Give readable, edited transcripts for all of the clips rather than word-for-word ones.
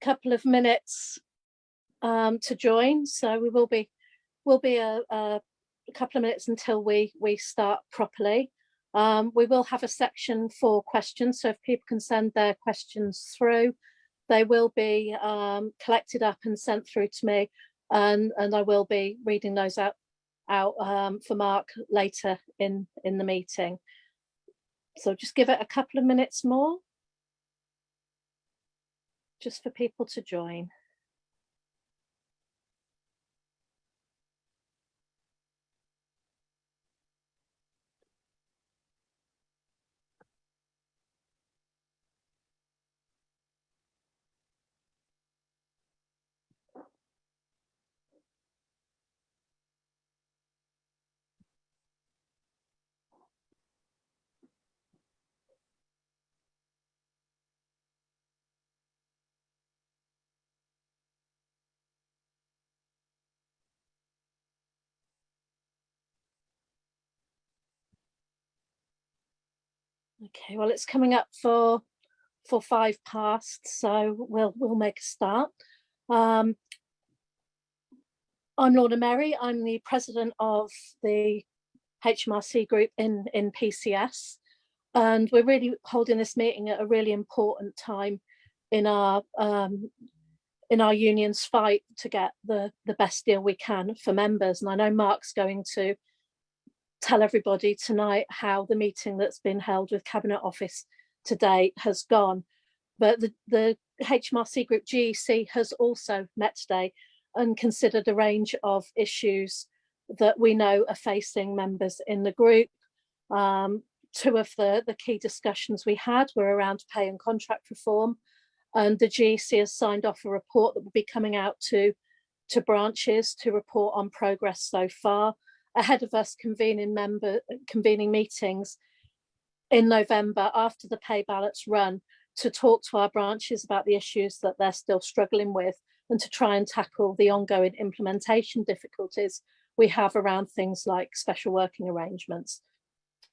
couple of minutes to join, so we will be a couple of minutes until we start properly. We will have a section for questions, so if people can send their questions through, they will be collected up and sent through to me, and I will be reading those out for Mark later in the meeting. So just give it a couple of minutes more, just for people to join. Okay, well, it's coming up for 5 past, so we'll make a start. I'm Lorna. I'm the president of the Hmrc group in PCS, and we're really holding this meeting at a really important time in our union's fight to get the best deal we can for members. And I know Mark's going to tell everybody tonight how the meeting that's been held with Cabinet Office today has gone. But the Hmrc Group GEC has also met today and considered a range of issues that we know are facing members in the group. 2 of the key discussions we had were around pay and contract reform, and the GEC has signed off a report that will be coming out to branches to report on progress so far, ahead of us convening meetings in November after the pay ballots run, to talk to our branches about the issues that they're still struggling with and to try and tackle the ongoing implementation difficulties we have around things like special working arrangements.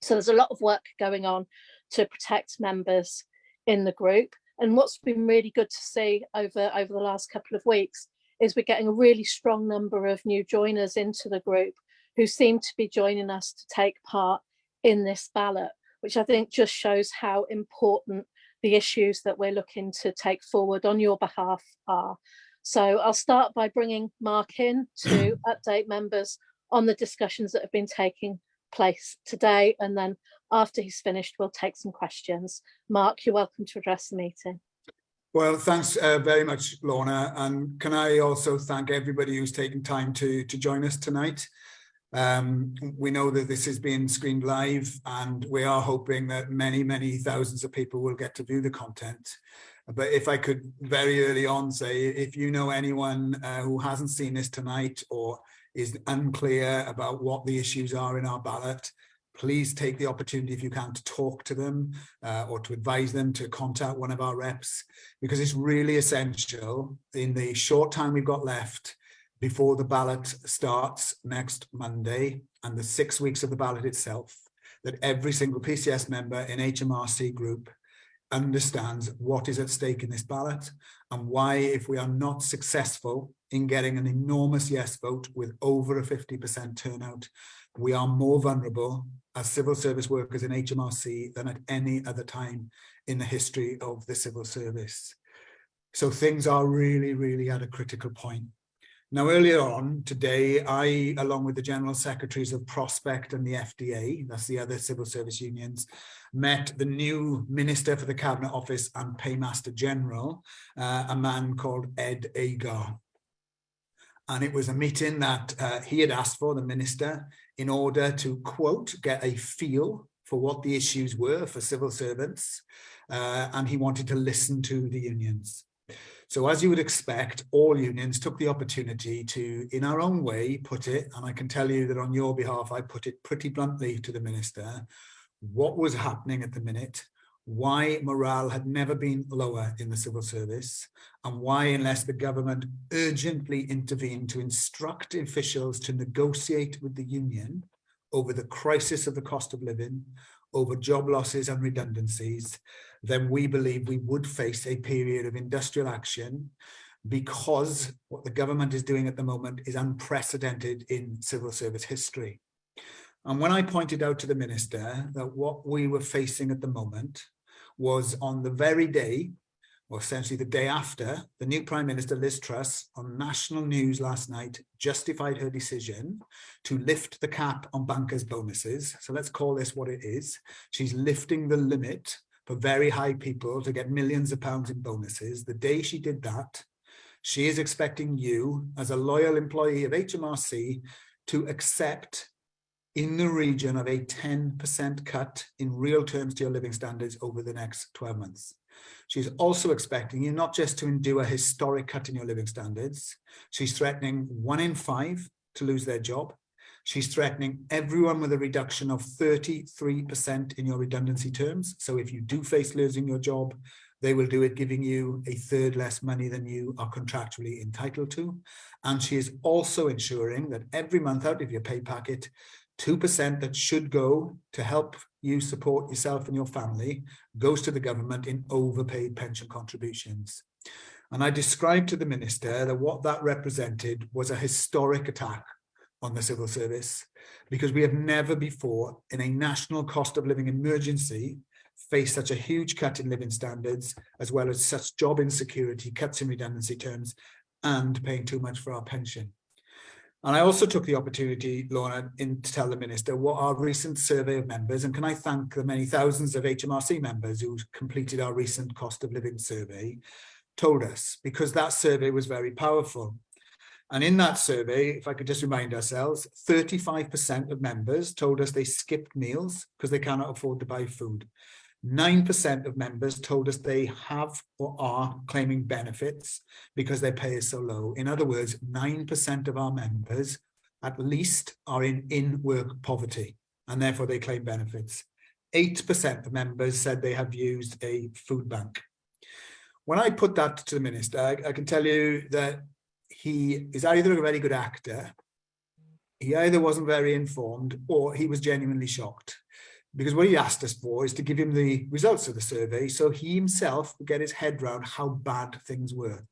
So there's a lot of work going on to protect members in the group. And what's been really good to see over the last couple of weeks is we're getting a really strong number of new joiners into the group who seem to be joining us to take part in this ballot, which I think just shows how important the issues that we're looking to take forward on your behalf are. So I'll start by bringing Mark in to update members on the discussions that have been taking place today, and then after he's finished, we'll take some questions. Mark, you're welcome to address the meeting. Well, thanks very much, Lorna, and can I also thank everybody who's taken time to join us tonight. We know that this is being screened live, and we are hoping that many thousands of people will get to view the content. But if I could very early on say, if you know anyone who hasn't seen this tonight or is unclear about what the issues are in our ballot, please take the opportunity, if you can, to talk to them or to advise them to contact one of our reps, because it's really essential in the short time we've got left before the ballot starts next Monday and the 6 weeks of the ballot itself, that every single PCS member in Hmrc group understands what is at stake in this ballot and why, if we are not successful in getting an enormous yes vote with over a 50% turnout, we are more vulnerable as civil service workers in Hmrc than at any other time in the history of the civil service. So things are really at a critical point. Now, earlier on today, I, along with the General Secretaries of Prospect and the FDA, that's the other civil service unions, met the new Minister for the Cabinet Office and Paymaster General, a man called Ed Agar. And it was a meeting that he had asked for, the Minister, in order to, quote, get a feel for what the issues were for civil servants, and he wanted to listen to the unions. So as you would expect, all unions took the opportunity to, in our own way, put it, and I can tell you that on your behalf, I put it pretty bluntly to the Minister, what was happening at the minute, why morale had never been lower in the civil service, and why, unless the government urgently intervened to instruct officials to negotiate with the union over the crisis of the cost of living, over job losses and redundancies, then we believe we would face a period of industrial action, because what the government is doing at the moment is unprecedented in civil service history. And when I pointed out to the minister that what we were facing at the moment was on the very day, or essentially the day after, the new Prime Minister, Liz Truss, on national news last night, justified her decision to lift the cap on bankers' bonuses. So let's call this what it is. She's lifting the limit for very high people to get millions of pounds in bonuses. The day she did that, she is expecting you, as a loyal employee of HMRC, to accept in the region of a 10% cut in real terms to your living standards over the next 12 months. She's also expecting you not just to endure a historic cut in your living standards, she's threatening 1 in 5 to lose their job. She's threatening everyone with a reduction of 33% in your redundancy terms. So if you do face losing your job, they will do it giving you a third less money than you are contractually entitled to. And she is also ensuring that every month out of your pay packet, 2% that should go to help you support yourself and your family goes to the government in overpaid pension contributions. And I described to the minister that what that represented was a historic attack on the civil service, because we have never before in a national cost of living emergency faced such a huge cut in living standards, as well as such job insecurity, cuts in redundancy terms, and paying too much for our pension. And I also took the opportunity, Lorna, to tell the minister what our recent survey of members, and can I thank the many thousands of HMRC members who completed our recent cost of living survey, told us, because that survey was very powerful. And in that survey, if I could just remind ourselves, 35% of members told us they skipped meals because they cannot afford to buy food. 9% of members told us they have or are claiming benefits because their pay is so low. In other words, 9% of our members at least are in in-work poverty, and therefore they claim benefits. 8% of members said they have used a food bank. When I put that to the minister, I can tell you that he is either a very good actor, he either wasn't very informed, or he was genuinely shocked. Because what he asked us for is to give him the results of the survey so he himself would get his head around how bad things were.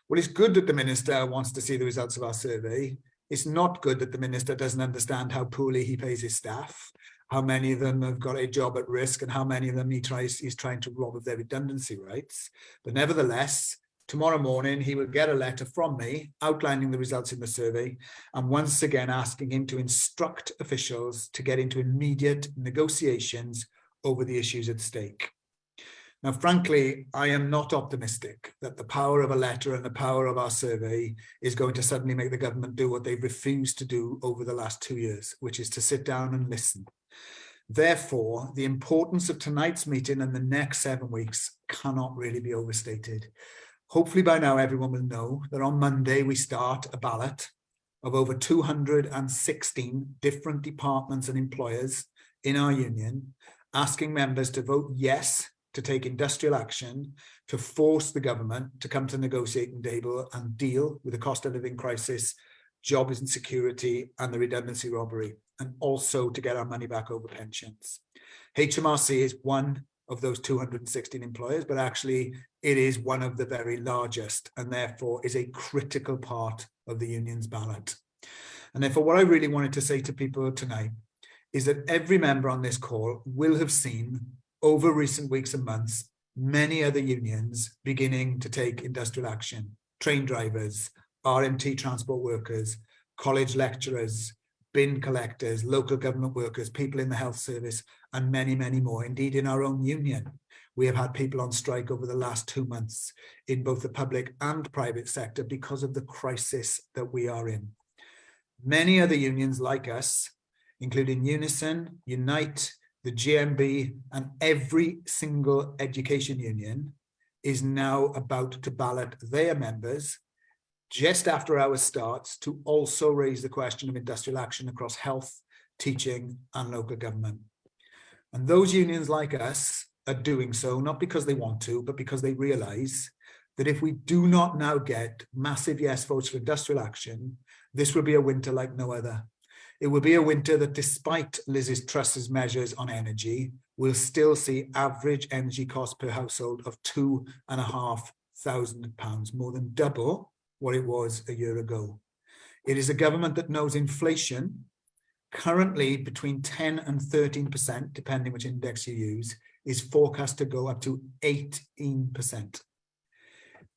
Well, it's good that the minister wants to see the results of our survey. It's not good that the minister doesn't understand how poorly he pays his staff, how many of them have got a job at risk, and how many of them he's trying to rob of their redundancy rights. But nevertheless, tomorrow morning, he will get a letter from me outlining the results in the survey and once again asking him to instruct officials to get into immediate negotiations over the issues at stake. Now, frankly, I am not optimistic that the power of a letter and the power of our survey is going to suddenly make the government do what they've refused to do over the last 2 years, which is to sit down and listen. Therefore, the importance of tonight's meeting and the next 7 weeks cannot really be overstated. Hopefully by now everyone will know that on Monday we start a ballot of over 216 different departments and employers in our union, asking members to vote yes to take industrial action to force the government to come to the negotiating table and deal with the cost of living crisis, job insecurity, and the redundancy robbery, and also to get our money back over pensions. HMRC is one of those 216 employers, but actually it is one of the very largest and therefore is a critical part of the union's ballot. And therefore what I really wanted to say to people tonight is that every member on this call will have seen over recent weeks and months many other unions beginning to take industrial action. Train drivers, RMT transport workers, college lecturers, bin collectors, local government workers, people in the health service, and many, many more. Indeed, in our own union, we have had people on strike over the last 2 months in both the public and private sector because of the crisis that we are in. Many other unions like us, including Unison, Unite, the GMB, and every single education union, is now about to ballot their members just after ours starts to also raise the question of industrial action across health, teaching, and local government. And those unions like us are doing so not because they want to, but because they realise that if we do not now get massive yes votes for industrial action, this will be a winter like no other. It will be a winter that, despite Liz Truss's measures on energy, we'll still see average energy costs per household of £2,500, more than double what it was a year ago. It is a government that knows inflation, currently between 10 and 13%, depending which index you use, is forecast to go up to 18%.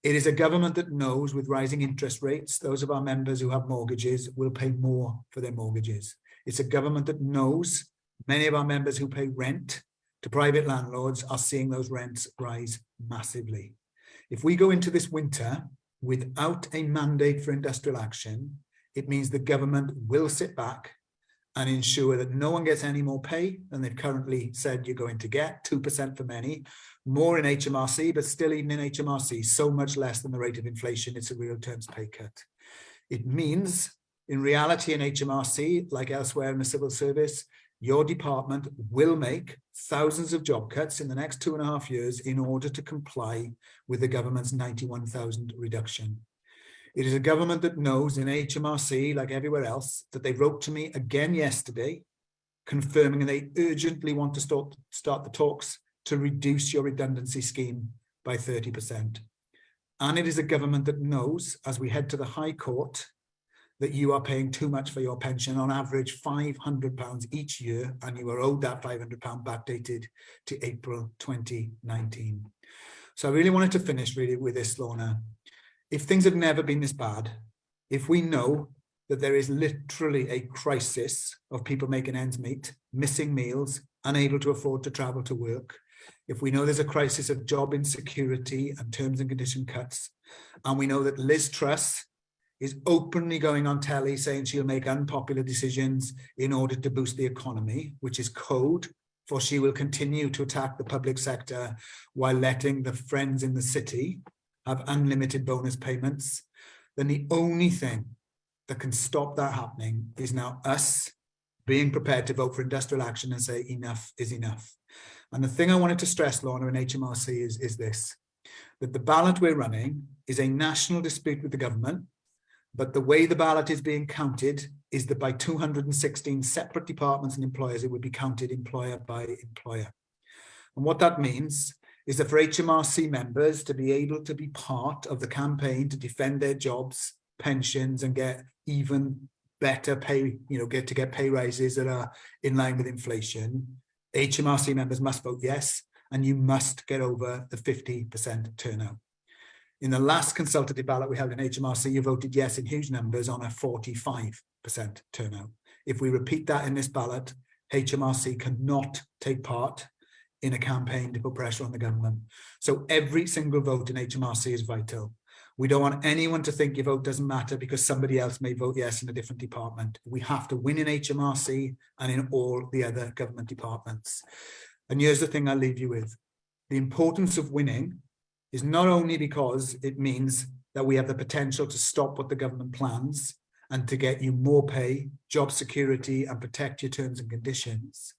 It is a government that knows with rising interest rates, those of our members who have mortgages will pay more for their mortgages. It's a government that knows many of our members who pay rent to private landlords are seeing those rents rise massively. If we go into this winter without a mandate for industrial action, it means the government will sit back and ensure that no one gets any more pay than they've currently said you're going to get, 2% for many, more in Hmrc, but still even in Hmrc, so much less than the rate of inflation, it's a real terms pay cut. It means, in reality in Hmrc, like elsewhere in the civil service, your department will make thousands of job cuts in the next 2.5 years in order to comply with the government's 91,000 reduction. It is a government that knows in Hmrc, like everywhere else, that they wrote to me again yesterday, confirming they urgently want to start the talks to reduce your redundancy scheme by 30%. And it is a government that knows, as we head to the High Court, that you are paying too much for your pension, on average £500 each year, and you are owed that £500 backdated to April 2019. So I really wanted to finish really with this, Lorna. If things have never been this bad, if we know that there is literally a crisis of people making ends meet, missing meals, unable to afford to travel to work, if we know there's a crisis of job insecurity and terms and condition cuts, and we know that Liz Truss is openly going on telly saying she'll make unpopular decisions in order to boost the economy, which is code for she will continue to attack the public sector while letting the friends in the city have unlimited bonus payments, then the only thing that can stop that happening is now us being prepared to vote for industrial action and say enough is enough. And the thing I wanted to stress, Lorna, in Hmrc is this, that the ballot we're running is a national dispute with the government, but the way the ballot is being counted is that by 216 separate departments and employers, it would be counted employer by employer. And what that means is that for Hmrc members to be able to be part of the campaign to defend their jobs, pensions, and get even better pay, get pay rises that are in line with inflation, Hmrc members must vote yes, and you must get over the 50% turnout. In the last consultative ballot we held in Hmrc, you voted yes in huge numbers on a 45% turnout. If we repeat that in this ballot, Hmrc cannot take part in a campaign to put pressure on the government. So every single vote in Hmrc is vital. We don't want anyone to think your vote doesn't matter because somebody else may vote yes in a different department. We have to win in Hmrc and in all the other government departments. And here's the thing I'll leave you with. The importance of winning is not only because it means that we have the potential to stop what the government plans and to get you more pay, job security, and protect your terms and conditions,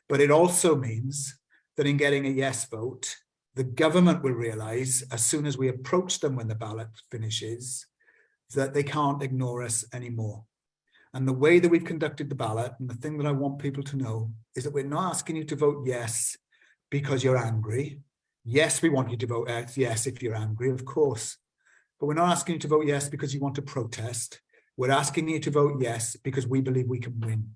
but it also means that in getting a yes vote, the government will realise as soon as we approach them when the ballot finishes, that they can't ignore us anymore. And the way that we've conducted the ballot, and the thing that I want people to know, is that we're not asking you to vote yes because you're angry. Yes, we want you to vote yes if you're angry, of course. But we're not asking you to vote yes because you want to protest. We're asking you to vote yes because we believe we can win.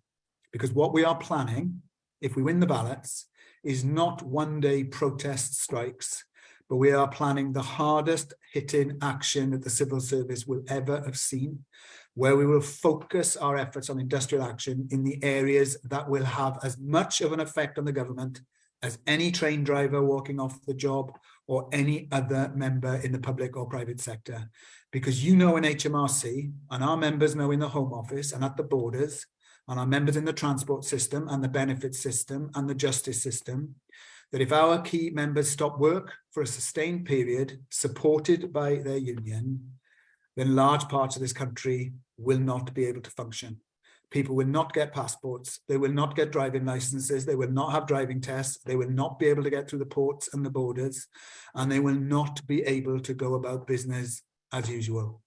Because what we are planning, if we win the ballots, is not one-day protest strikes, but we are planning the hardest hitting action that the civil service will ever have seen, where we will focus our efforts on industrial action in the areas that will have as much of an effect on the government as any train driver walking off the job or any other member in the public or private sector. Because you know in Hmrc, and our members know in the Home Office and at the borders, and our members in the transport system and the benefits system and the justice system, that if our key members stop work for a sustained period supported by their union, then large parts of this country will not be able to function. People will not get passports, they will not get driving licenses, they will not have driving tests, they will not be able to get through the ports and the borders, and they will not be able to go about business as usual.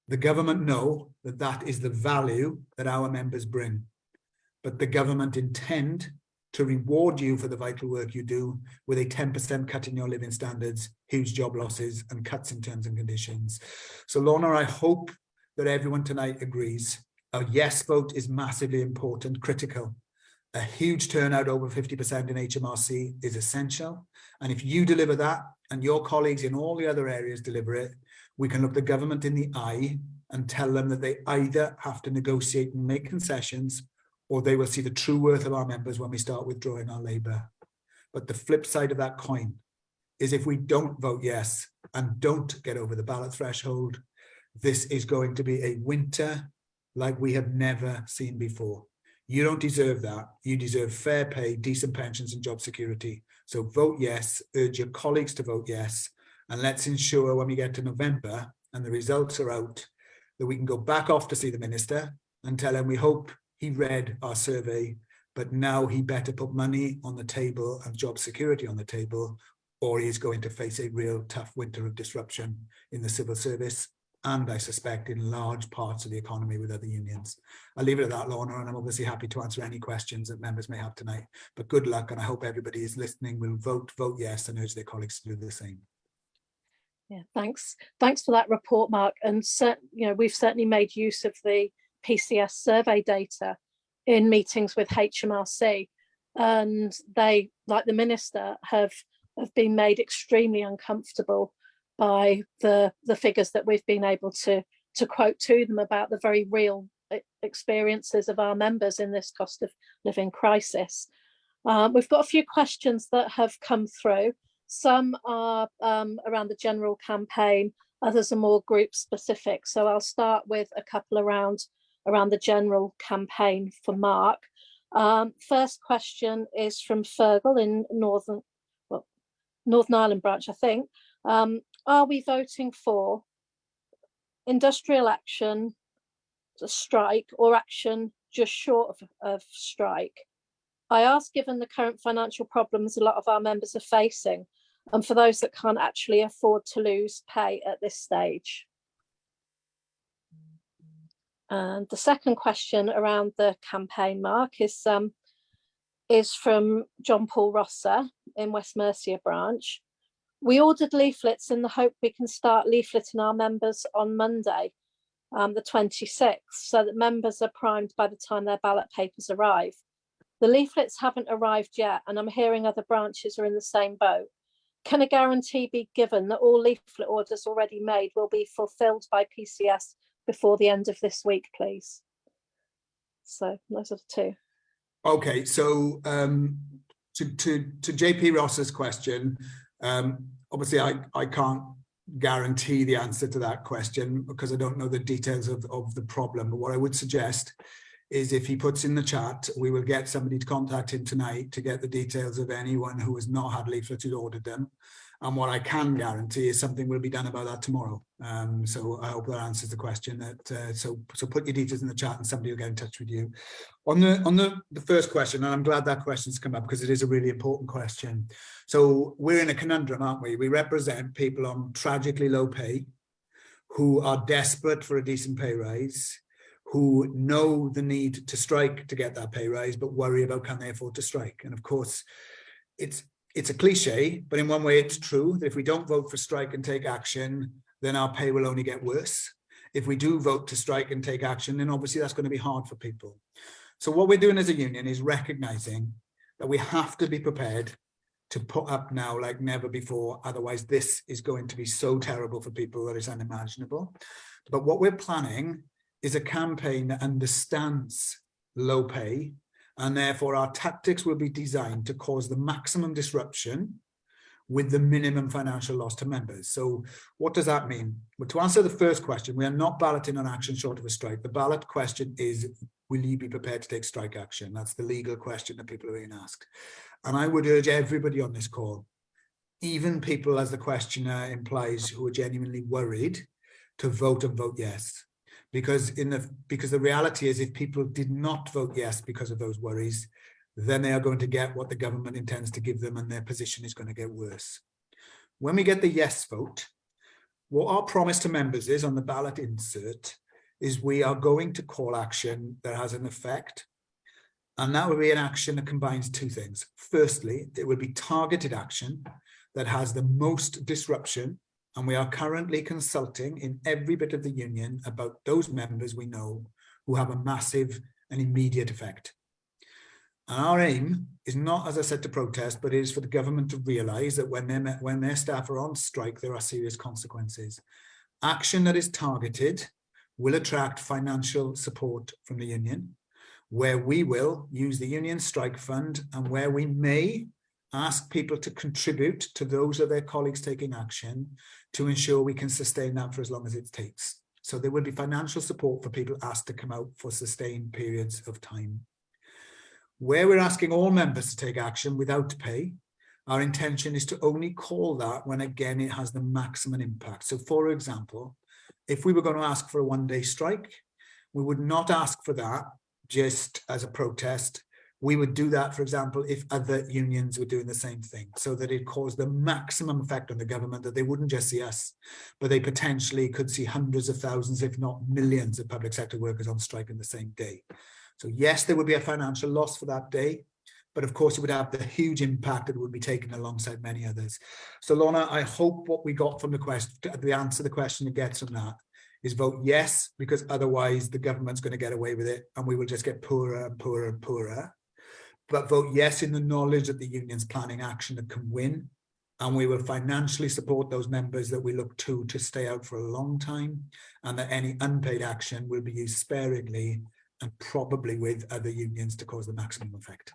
The government know that that is the value that our members bring, but the government intend to reward you for the vital work you do with a 10% cut in your living standards, huge job losses and cuts in terms and conditions. So Lorna, I hope that everyone tonight agrees a yes vote is massively important, critical. A huge turnout over 50% in Hmrc is essential. And if you deliver that and your colleagues in all the other areas deliver it, we can look the government in the eye and tell them that they either have to negotiate and make concessions, or they will see the true worth of our members when we start withdrawing our labour. But the flip side of that coin is if we don't vote yes and don't get over the ballot threshold, this is going to be a winter like we have never seen before. You don't deserve that. You deserve fair pay, decent pensions and job security. So vote yes, urge your colleagues to vote yes, and let's ensure when we get to November and the results are out that we can go back off to see the minister and tell him we hope he read our survey, but now he better put money on the table and job security on the table, or he's going to face a real tough winter of disruption in the civil service and I suspect in large parts of the economy with other unions. I'll leave it at that, Lorna, and I'm obviously happy to answer any questions that members may have tonight. But good luck, and I hope everybody is listening will vote yes and urge their colleagues to do the same. Yeah, thanks for that report, Mark. And we've certainly made use of the PCS survey data in meetings with Hmrc, and they, like the minister, have been made extremely uncomfortable by the figures that we've been able to quote to them about the very real experiences of our members in this cost of living crisis. We've got a few questions that have come through. Some are around the general campaign, others are more group specific. So I'll start with a couple around the general campaign for Mark. First question is from Fergal in Northern Ireland branch, I think. Are we voting for industrial action, a strike, or action just short of strike? I ask, given the current financial problems a lot of our members are facing, and for those that can't actually afford to lose pay at this stage. And the second question around the campaign, Mark, is from John Paul Rosser in West Mercia branch. We ordered leaflets in the hope we can start leafleting our members on Monday, the 26th, so that members are primed by the time their ballot papers arrive. The leaflets haven't arrived yet, and I'm hearing other branches are in the same boat. Can a guarantee be given that all leaflet orders already made will be fulfilled by PCS before the end of this week, please? So those are the two. Okay, so to JP Ross's question, obviously I can't guarantee the answer to that question because I don't know the details of the problem. But what I would suggest is if he puts in the chat, we will get somebody to contact him tonight to get the details of anyone who has not had leaflets who's ordered them. And what I can guarantee is something will be done about that tomorrow. So I hope that answers the question. That so put your details in the chat and somebody will get in touch with you. On the first question, and I'm glad that question's come up because it is a really important question. So we're in a conundrum, aren't we? We represent people on tragically low pay who are desperate for a decent pay rise, who know the need to strike to get that pay rise, but worry about can they afford to strike. And of course, it's a cliche, but in one way it's true that if we don't vote for strike and take action, then our pay will only get worse. If we do vote to strike and take action, then obviously that's going to be hard for people. So what we're doing as a union is recognizing that we have to be prepared to put up now like never before. Otherwise, this is going to be so terrible for people that it's unimaginable. But what we're planning is a campaign that understands low pay, and therefore our tactics will be designed to cause the maximum disruption with the minimum financial loss to members. So what does that mean? Well, to answer the first question, we are not balloting on action short of a strike. The ballot question is, will you be prepared to take strike action? That's the legal question that people are being asked. And I would urge everybody on this call, even people, as the questioner implies, who are genuinely worried, to vote and vote yes. Because the reality is, if people did not vote yes because of those worries, then they are going to get what the government intends to give them, and their position is going to get worse. When we get the yes vote, what our promise to members is on the ballot insert is we are going to call action that has an effect. And that will be an action that combines two things. Firstly, it will be targeted action that has the most disruption. And we are currently consulting in every bit of the union about those members we know who have a massive and immediate effect. And our aim is not, as I said, to protest, but it is for the government to realise that when their staff are on strike, there are serious consequences. Action that is targeted will attract financial support from the union, where we will use the union strike fund, and where we may ask people to contribute to those of their colleagues taking action to ensure we can sustain that for as long as it takes. So there will be financial support for people asked to come out for sustained periods of time. Where we're asking all members to take action without pay, our intention is to only call that when, again, it has the maximum impact. So, for example, if we were going to ask for a one-day strike, we would not ask for that just as a protest. We would do that, for example, if other unions were doing the same thing, so that it caused the maximum effect on the government, that they wouldn't just see us, but they potentially could see hundreds of thousands, if not millions, of public sector workers on strike in the same day. So yes, there would be a financial loss for that day, but of course it would have the huge impact that would be taken alongside many others. So Lorna, I hope what we got from the question, the answer to the question it gets from that, is vote yes, because otherwise the government's going to get away with it and we will just get poorer and poorer and poorer. But vote yes in the knowledge that the union's planning action that can win, and we will financially support those members that we look to stay out for a long time, and that any unpaid action will be used sparingly and probably with other unions to cause the maximum effect.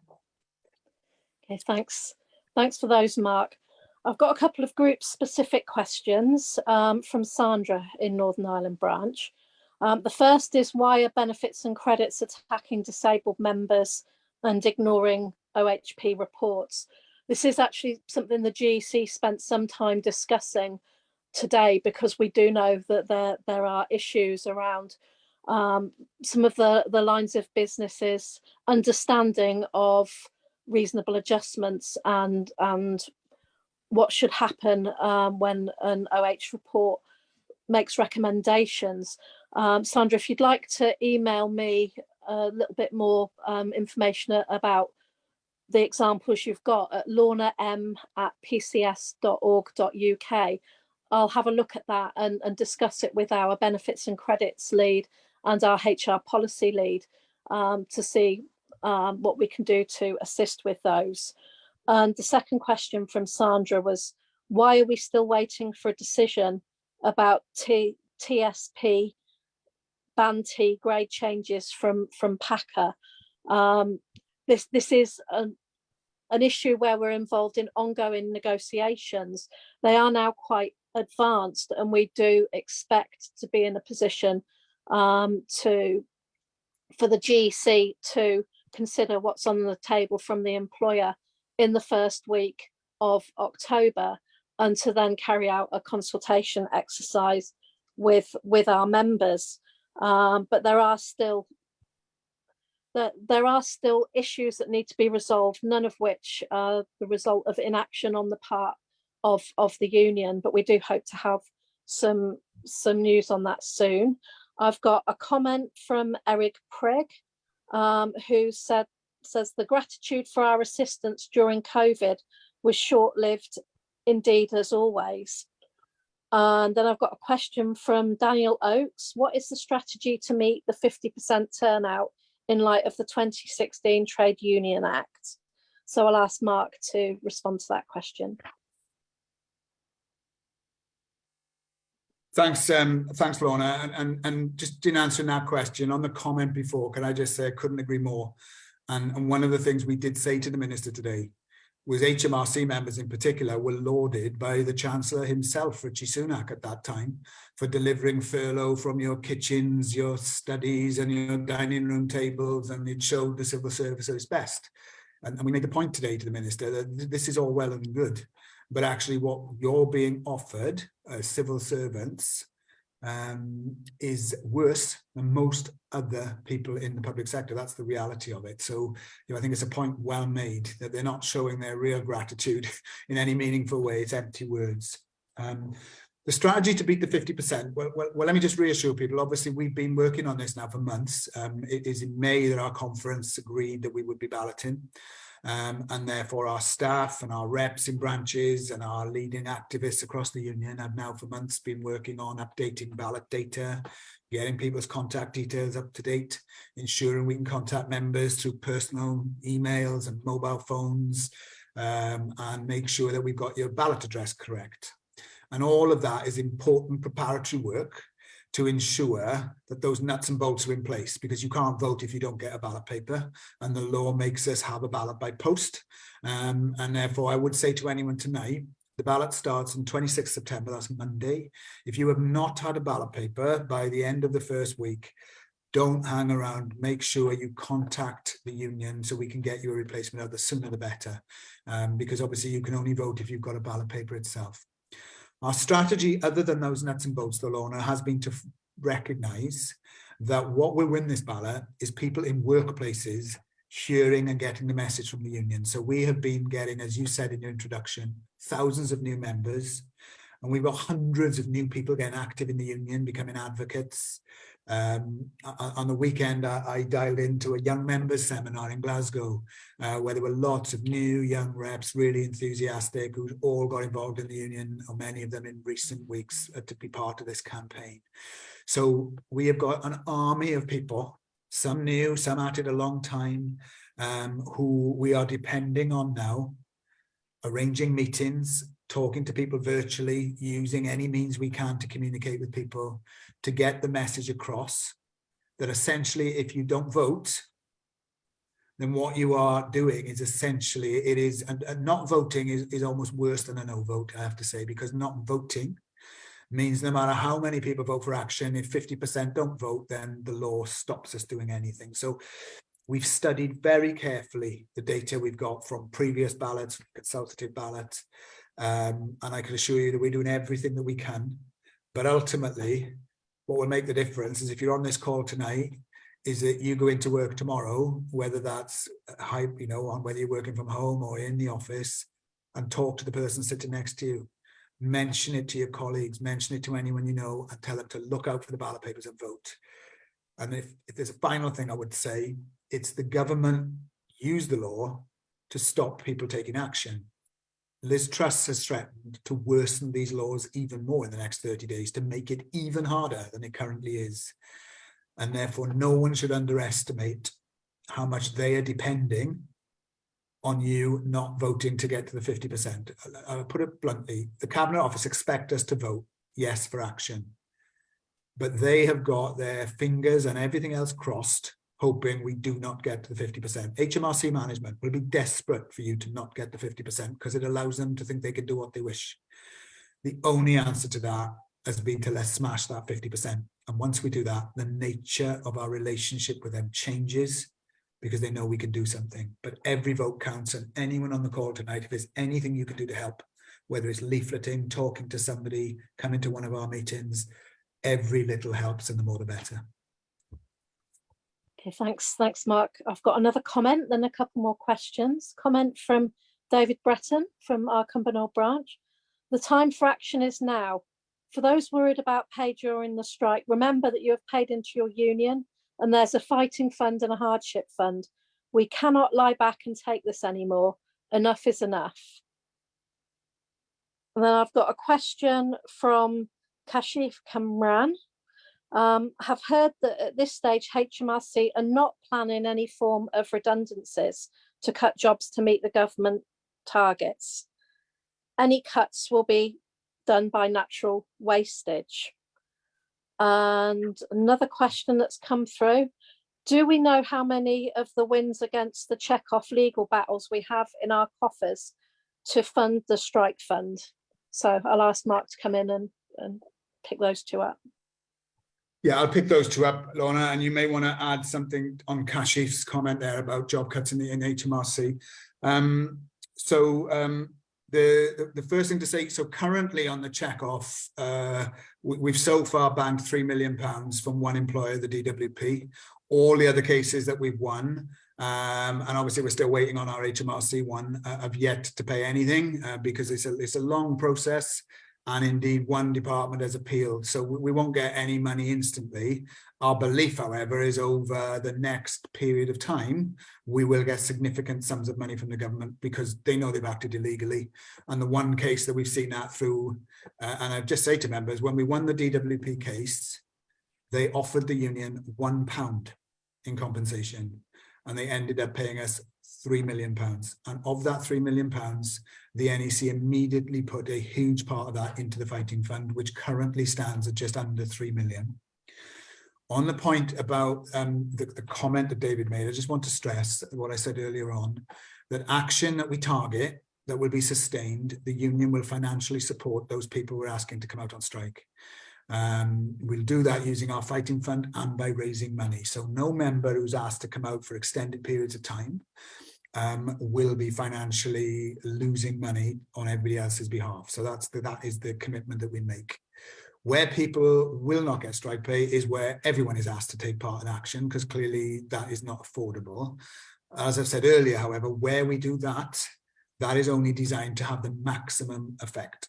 Okay, thanks. Thanks for those, Mark. I've got a couple of group-specific questions from Sandra in Northern Ireland branch. The first is, why are benefits and credits attacking disabled members and ignoring OHP reports? This is actually something the GEC spent some time discussing today, because we do know that there are issues around some of the lines of businesses understanding of reasonable adjustments and what should happen when an OH report makes recommendations. Sandra, if you'd like to email me a little bit more information about the examples you've got at lornam@pcs.org.uk, I'll have a look at that and discuss it with our benefits and credits lead and our HR policy lead to see what we can do to assist with those. And the second question from Sandra was, why are we still waiting for a decision about TSP Band T grade changes from PACA? This is an issue where we're involved in ongoing negotiations. They are now quite advanced, and we do expect to be in a position for the GEC to consider what's on the table from the employer in the first week of October, and to then carry out a consultation exercise with our members. But there are still issues that need to be resolved, none of which are the result of inaction on the part of the union, but we do hope to have some news on that soon. I've got a comment from Eric Prigg, who says the gratitude for our assistance during COVID was short-lived, indeed, as always. And then I've got a question from Daniel Oakes. What is the strategy to meet the 50% turnout in light of the 2016 Trade Union Act? So I'll ask Mark to respond to that question. Thanks, Lorna. And just in answering that question, on the comment before, can I just say I couldn't agree more. And one of the things we did say to the Minister today was Hmrc members in particular were lauded by the Chancellor himself, Rishi Sunak, at that time, for delivering furlough from your kitchens, your studies and your dining room tables, and it showed the civil service at its best. And we made the point today to the Minister that this is all well and good, but actually what you're being offered as civil servants is worse than most other people in the public sector. That's the reality of it. So I think it's a point well made that they're not showing their real gratitude in any meaningful way. It's empty words. The strategy to beat the 50%, well, let me just reassure people, obviously we've been working on this now for months. It is in May that our conference agreed that we would be balloting. And therefore our staff and our reps in branches and our leading activists across the union have now for months been working on updating ballot data, getting people's contact details up to date, ensuring we can contact members through personal emails and mobile phones, and make sure that we've got your ballot address correct. And all of that is important preparatory work to ensure that those nuts and bolts are in place, because you can't vote if you don't get a ballot paper, and the law makes us have a ballot by post. And therefore I would say to anyone tonight, the ballot starts on 26th September, that's Monday. If you have not had a ballot paper by the end of the first week, don't hang around, make sure you contact the union so we can get you a replacement, the sooner the better, because obviously you can only vote if you've got a ballot paper itself. Our strategy, other than those nuts and bolts, though, Lorna, has been to recognise that what will win this ballot is people in workplaces hearing and getting the message from the union. So we have been getting, as you said in your introduction, thousands of new members, and we've got hundreds of new people getting active in the union, becoming advocates. On the weekend, I dialed into a young members seminar in Glasgow, where there were lots of new young reps, really enthusiastic, who all got involved in the union, or many of them in recent weeks, to be part of this campaign. So we have got an army of people, some new, some at it a long time, who we are depending on now, arranging meetings, talking to people virtually, using any means we can to communicate with people, to get the message across that essentially if you don't vote, then what you are doing is essentially, it is, and not voting is almost worse than a no vote, I have to say, because not voting means no matter how many people vote for action, if 50% don't vote, then the law stops us doing anything. So we've studied very carefully the data we've got from previous ballots, consultative ballots, and I can assure you that we're doing everything that we can. But ultimately, what will make the difference is if you're on this call tonight, is that you go into work tomorrow, whether that's on whether you're working from home or in the office, and talk to the person sitting next to you. Mention it to your colleagues, mention it to anyone you know, and tell them to look out for the ballot papers and vote. And if there's a final thing I would say, it's the government use the law to stop people taking action. Liz Truss has threatened to worsen these laws even more in the next 30 days to make it even harder than it currently is. And therefore, no one should underestimate how much they are depending on you not voting to get to the 50%. I'll put it bluntly, the Cabinet Office expect us to vote yes for action, but they have got their fingers and everything else crossed, hoping we do not get to the 50%. Hmrc management will be desperate for you to not get the 50% because it allows them to think they can do what they wish. The only answer to that has been to let's smash that 50%. And once we do that, the nature of our relationship with them changes because they know we can do something. But every vote counts, and anyone on the call tonight, if there's anything you can do to help, whether it's leafleting, talking to somebody, coming to one of our meetings, every little helps, and the more the better. Okay, thanks, Mark. I've got another comment, then a couple more questions. Comment from David Breton from our Cumbernauld branch. The time for action is now. For those worried about pay during the strike, remember that you have paid into your union and there's a fighting fund and a hardship fund. We cannot lie back and take this anymore. Enough is enough. And then I've got a question from Kashif Kamran. Have heard that at this stage, Hmrc are not planning any form of redundancies to cut jobs to meet the government targets. Any cuts will be done by natural wastage. And another question that's come through, do we know how many of the wins against the check-off legal battles we have in our coffers to fund the strike fund? So I'll ask Mark to come in and pick those two up. Yeah, I'll pick those two up, Lorna, and you may want to add something on Kashif's comment there about job cuts in Hmrc. The first thing to say, so currently on the check-off, we've so far banked £3 million from one employer, the DWP. All the other cases that we've won, and obviously we're still waiting on our Hmrc one, have yet to pay anything because it's a long process. and indeed one department has appealed. So we won't get any money instantly. Our belief, however, is over the next period of time, we will get significant sums of money from the government because they know they've acted illegally. And the one case that we've seen that through, and I just say to members, when we won the DWP case, they offered the union £1 in compensation, and they ended up paying us £3 million. And of that £3 million, the NEC immediately put a huge part of that into the fighting fund, which currently stands at just under 3 million. On the point about the comment that David made, I just want to stress what I said earlier on, that action that we target that will be sustained, the union will financially support those people we're asking to come out on strike. We'll do that using our fighting fund and by raising money. So no member who's asked to come out for extended periods of time will be financially losing money on everybody else's behalf. So that is the commitment that we make. Where people will not get strike pay is where everyone is asked to take part in action, because clearly that is not affordable. As I've said earlier, however, where we do that, that is only designed to have the maximum effect.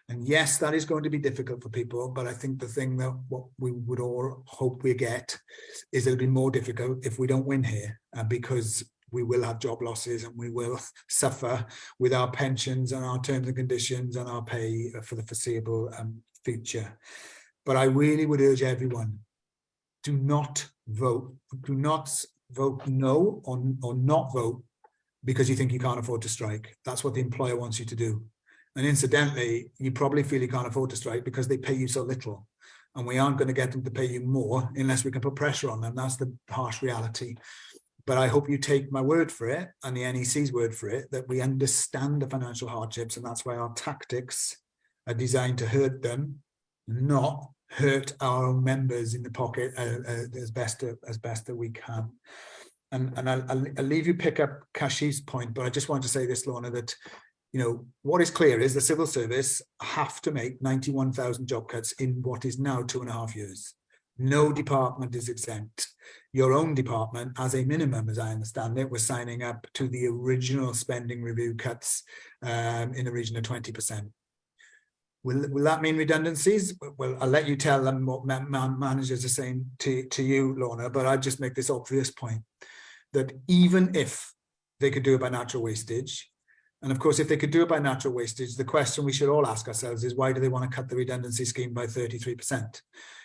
And yes, that is going to be difficult for people, but I think the thing that what we would all hope we get is it'll be more difficult if we don't win here, because we will have job losses and we will suffer with our pensions and our terms and conditions and our pay for the foreseeable future. But I really would urge everyone, do not vote no or not vote because you think you can't afford to strike. That's what the employer wants you to do. And incidentally, you probably feel you can't afford to strike because they pay you so little. And we aren't going to get them to pay you more unless we can put pressure on them. That's the harsh reality. But I hope you take my word for it and the NEC's word for it, that we understand the financial hardships, and that's why our tactics are designed to hurt them, not hurt our own members in the pocket as best that we can. And I'll leave you pick up Kashif's point, but I just want to say this, Lorna, that what is clear is the civil service have to make 91,000 job cuts in what is now 2.5 years. No department is exempt. Your own department, as a minimum, as I understand it, was signing up to the original spending review cuts in the region of 20%. Will that mean redundancies? Well, I'll let you tell them what managers are saying to you, Lorna, but I'll just make this obvious point, that even if they could do it by natural wastage, and of course, if they could do it by natural wastage, the question we should all ask ourselves is, why do they want to cut the redundancy scheme by 33%?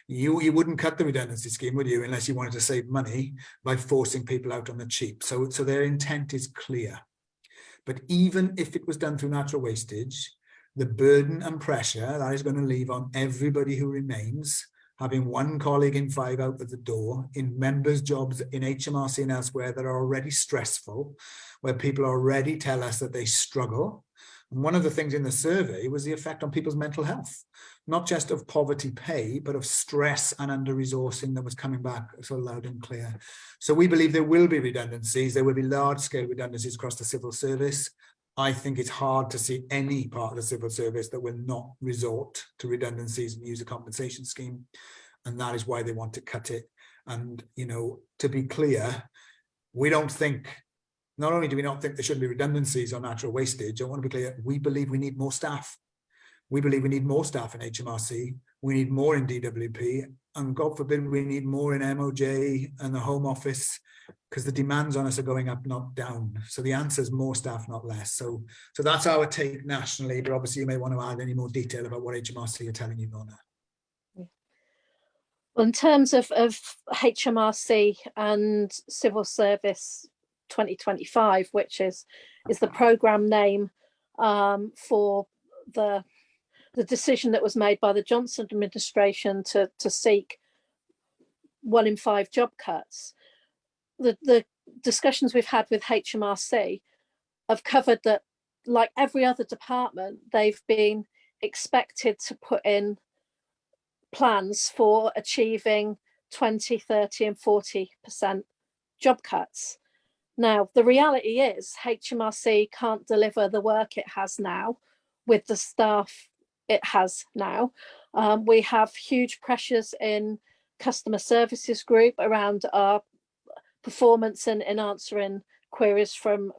You wouldn't cut the redundancy scheme, would you, unless you wanted to save money by forcing people out on the cheap. So their intent is clear. But even if it was done through natural wastage, the burden and pressure that is going to leave on everybody who remains, having one colleague in 5 out of the door, in members' jobs in HMRC and elsewhere that are already stressful, where people already tell us that they struggle. And one of the things in the survey was the effect on people's mental health, not just of poverty pay, but of stress and under-resourcing that was coming back so loud and clear. So we believe there will be redundancies. There will be large-scale redundancies across the civil service. I think it's hard to see any part of the civil service that will not resort to redundancies and use a compensation scheme. And that is why they want to cut it. And, to be clear, we don't think, not only do we not think there shouldn't be redundancies on natural wastage, I want to be clear, we believe we need more staff. We believe we need more staff in HMRC. We need more in DWP. And God forbid we need more in MOJ and the Home Office, because the demands on us are going up, not down. So the answer is more staff, not less. So that's our take nationally, but obviously you may want to add any more detail about what HMRC are telling you, Lorna. Well, in terms of HMRC and Civil Service 2025, which is the programme name for the decision that was made by the Johnson administration to seek 1 in 5 job cuts. The discussions we've had with HMRC have covered that, like every other department, they've been expected to put in plans for achieving 20, 30 and 40% job cuts. Now, the reality is HMRC can't deliver the work it has now with the staff it has now. We have huge pressures in customer services group around our performance and in answering queries from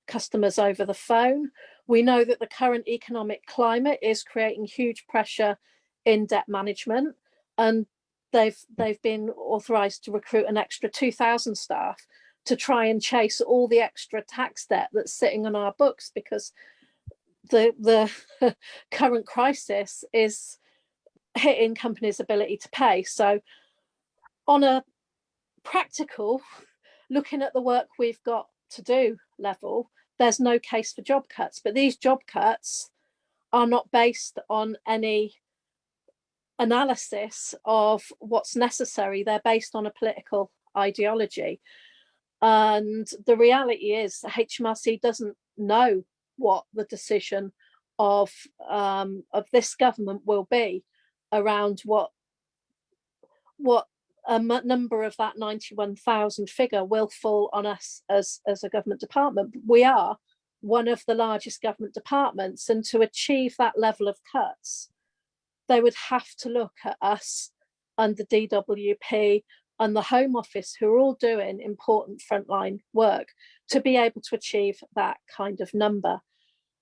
customers over the phone. We know that the current economic climate is creating huge pressure in debt management, and they've been authorised to recruit an extra 2,000 staff to try and chase all the extra tax debt that's sitting on our books, because the current crisis is hitting companies' ability to pay. So on a practical, looking at the work we've got to do level, there's no case for job cuts, but these job cuts are not based on any analysis of what's necessary. They're based on a political ideology. And the reality is Hmrc doesn't know what the decision of this government will be around what a number of that 91,000 figure will fall on us as a government department. We are one of the largest government departments, and to achieve that level of cuts, they would have to look at us and the DWP and the Home Office, who are all doing important frontline work, to be able to achieve that kind of number.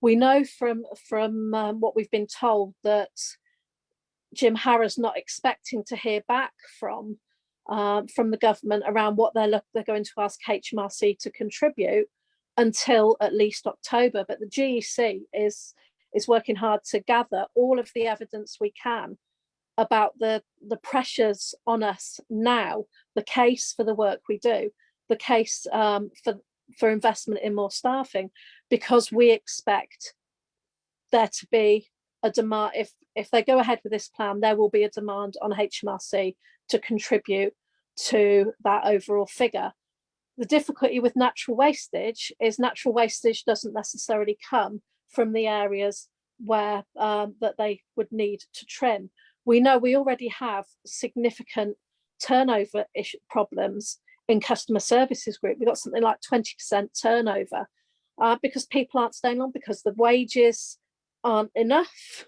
We know from what we've been told that Jim Harrow's not expecting to hear back from the government around what they're going to ask Hmrc to contribute until at least October. But the GEC is working hard to gather all of the evidence we can about the pressures on us now, the case for the work we do, the case for investment in more staffing, because we expect there to be a demand. If they go ahead with this plan, there will be a demand on Hmrc to contribute to that overall figure. The difficulty with natural wastage is natural wastage doesn't necessarily come from the areas where that they would need to trim. We know we already have significant turnover problems in customer services group. We've got something like 20% turnover because people aren't staying on, because the wages aren't enough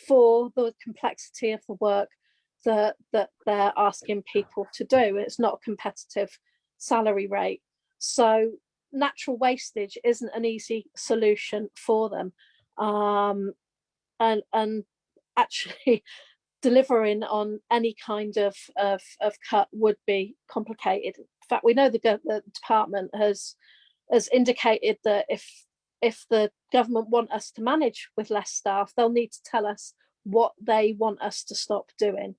for the complexity of the work that they're asking people to do. It's not a competitive salary rate. So natural wastage isn't an easy solution for them. And actually delivering on any kind of cut would be complicated. In fact, we know the department has indicated that if the government want us to manage with less staff, they'll need to tell us what they want us to stop doing,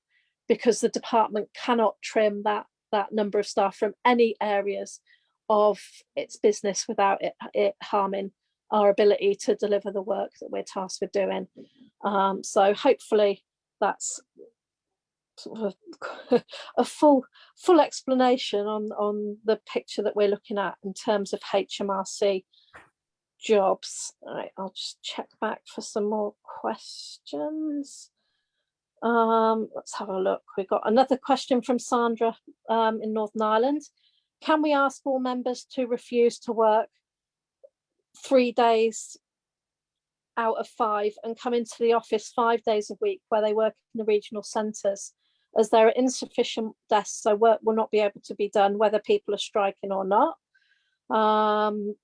because the department cannot trim that number of staff from any areas of its business without it harming our ability to deliver the work that we're tasked with doing. So hopefully that's sort of a full explanation on the picture that we're looking at in terms of Hmrc jobs. All right, I'll just check back for some more questions. Let's have a look. We've got another question from Sandra in Northern Ireland. Can we ask all members to refuse to work 3 days out of 5 and come into the office 5 days a week where they work in the regional centres, as there are insufficient desks, so work will not be able to be done whether people are striking or not? So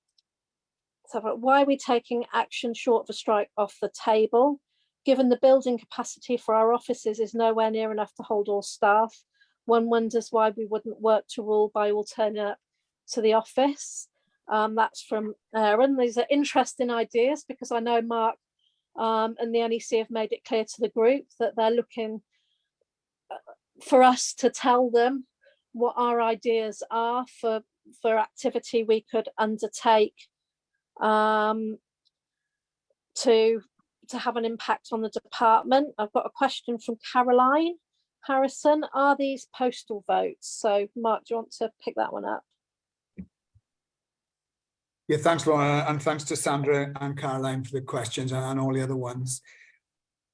why are we taking action short of a strike off the table, given the building capacity for our offices is nowhere near enough to hold all staff? One wonders why we wouldn't work to rule by all turning up to the office. That's from Aaron. These are interesting ideas, because I know Mark and the NEC have made it clear to the group that they're looking for us to tell them what our ideas are for activity we could undertake to have an impact on the department. I've got a question from Caroline Harrison. Are these postal votes? So Mark, do you want to pick that one up? Yeah, thanks, Lorna, and thanks to Sandra and Caroline for the questions and all the other ones.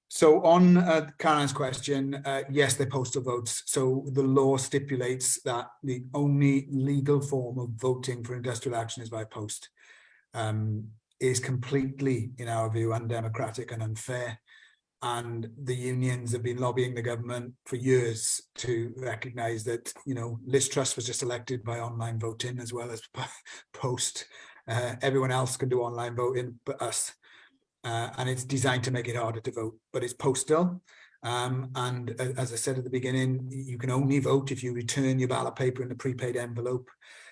So on Caroline's question, yes, they're postal votes. So the law stipulates that the only legal form of voting for industrial action is by post. Is completely, in our view, undemocratic and unfair. And the unions have been lobbying the government for years to recognise that, you know, Liz Truss was just elected by online voting as well as post. Everyone else can do online voting but us. and it's designed to make it harder to vote, but it's postal. And as I said at the beginning, you can only vote if you return your ballot paper in a prepaid envelope.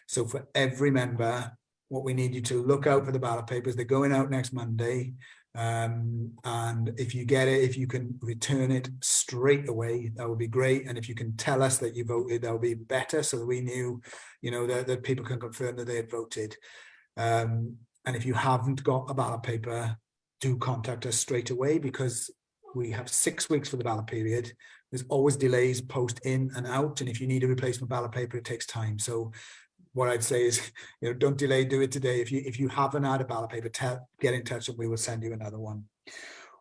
So for every member, what we need you to look out for the ballot papers. They're going out next Monday. And if you get it, if you can return it straight away, that would be great. And if you can tell us that you voted, that would be better, so that we knew, you know, that people can confirm that they had voted. And if you haven't got a ballot paper, do contact us straight away, because we have 6 weeks for the ballot period. There's always delays post in and out, and if you need a replacement ballot paper, it takes time. So what I'd say is, you know, don't delay, do it today. If you haven't had a ballot paper, get in touch and we will send you another one.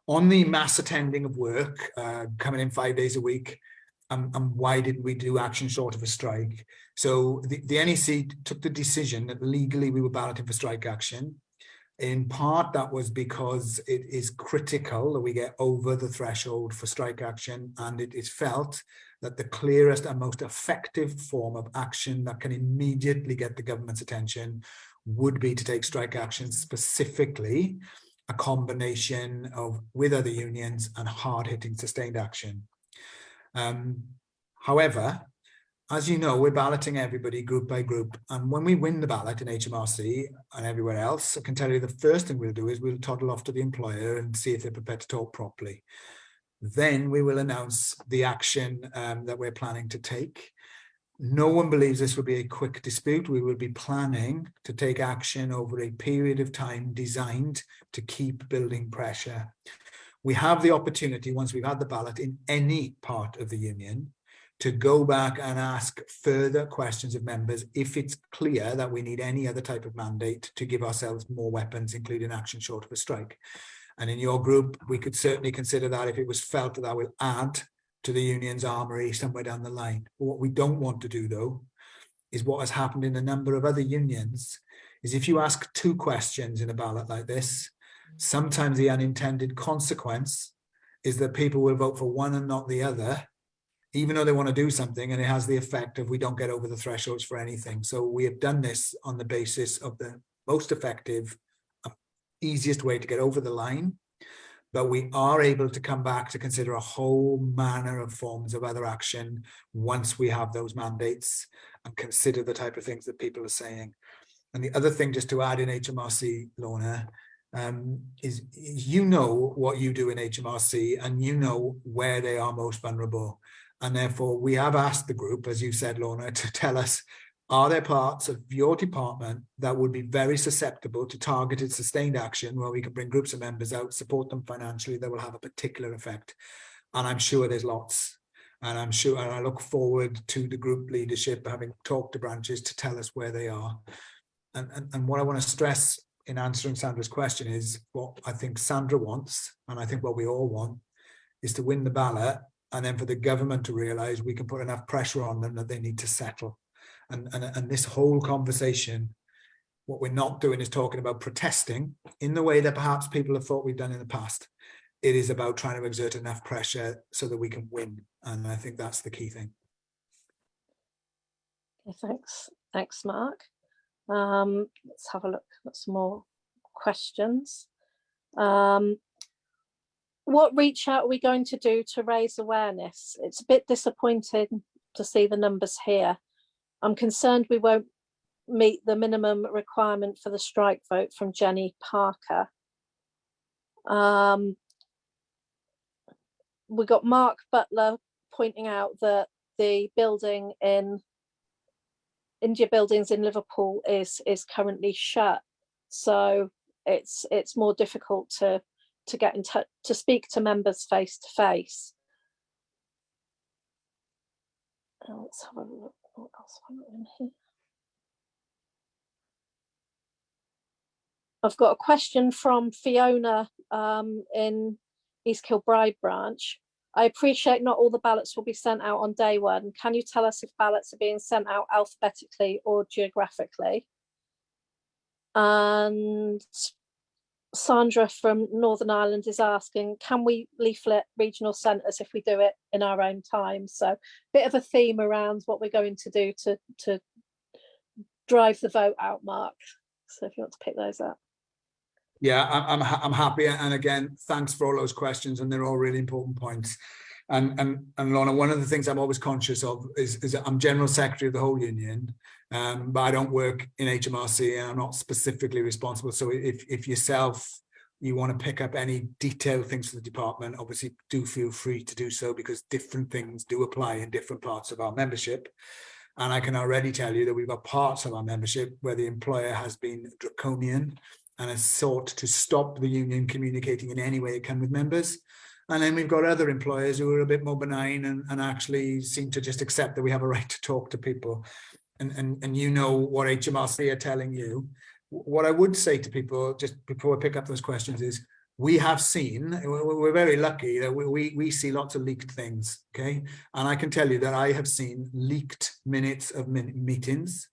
On the mass attending of work, coming in 5 days a week, and why didn't we do action short of a strike? So the NEC took the decision that legally we were balloting for strike action. In part, that was because it is critical that we get over the threshold for strike action, and it is felt that the clearest and most effective form of action that can immediately get the government's attention would be to take strike action, specifically a combination of with other unions and hard-hitting sustained action. However, as you know, we're balloting everybody group by group. And when we win the ballot in Hmrc and everywhere else, I can tell you the first thing we'll do is we'll toddle off to the employer and see if they're prepared to talk properly. Then we will announce the action that we're planning to take. No one believes this will be a quick dispute. We will be planning to take action over a period of time designed to keep building pressure. We have the opportunity, once we've had the ballot in any part of the union, to go back and ask further questions of members if it's clear that we need any other type of mandate to give ourselves more weapons, including action short of a strike. And in your group, we could certainly consider that if it was felt that that will add to the union's armory somewhere down the line. But what we don't want to do, though, is what has happened in a number of other unions, is if you ask 2 questions in a ballot like this, sometimes the unintended consequence is that people will vote for one and not the other, even though they want to do something, and it has the effect of we don't get over the thresholds for anything. So we have done this on the basis of the most effective, easiest way to get over the line, but we are able to come back to consider a whole manner of forms of other action once we have those mandates and consider the type of things that people are saying. And the other thing, just to add in Hmrc, Lorna, is you know what you do in Hmrc, and you know where they are most vulnerable. And therefore, we have asked the group, as you said, Lorna, to tell us, are there parts of your department that would be very susceptible to targeted sustained action where we can bring groups of members out, support them financially, that will have a particular effect? And I'm sure there's lots. And I'm sure, and I look forward to the group leadership having talked to branches to tell us where they are. And what I want to stress in answering Sandra's question is what I think Sandra wants, and I think what we all want, is to win the ballot, and then for the government to realise we can put enough pressure on them that they need to settle. And this whole conversation, what we're not doing is talking about protesting in the way that perhaps people have thought we've done in the past. It is about trying to exert enough pressure so that we can win. And I think that's the key thing. Okay, thanks, Mark. Let's have a look at some more questions. What reach out are we going to do to raise awareness? It's a bit disappointing to see the numbers here. I'm concerned we won't meet the minimum requirement for the strike vote from Jenny Parker. We got Mark Butler pointing out that the building in India Buildings in Liverpool is currently shut, so it's more difficult to get in touch, to speak to members face to face. Let's have a look. What else have I got in here? I've got a question from Fiona in East Kilbride branch. I appreciate not all the ballots will be sent out on day one. Can you tell us if ballots are being sent out alphabetically or geographically? And Sandra from Northern Ireland is asking, can we leaflet regional centres if we do it in our own time? So a bit of a theme around what we're going to do to drive the vote out, Mark. So if you want to pick those up. Yeah, I'm happy, and again, thanks for all those questions, and they're all really important points. And Lorna, one of the things I'm always conscious of is that I'm general secretary of the whole union, but I don't work in HMRC, and I'm not specifically responsible. So if yourself you want to pick up any detailed things for the department, obviously do feel free to do so, because different things do apply in different parts of our membership. And I can already tell you that we've got parts of our membership where the employer has been draconian and has sought to stop the union communicating in any way it can with members. And then we've got other employers who are a bit more benign and actually seem to just accept that we have a right to talk to people. And you know what HMRC are telling you. What I would say to people, just before I pick up those questions, is we have seen, we're very lucky that we see lots of leaked things, okay? And I can tell you that I have seen leaked minutes of meetings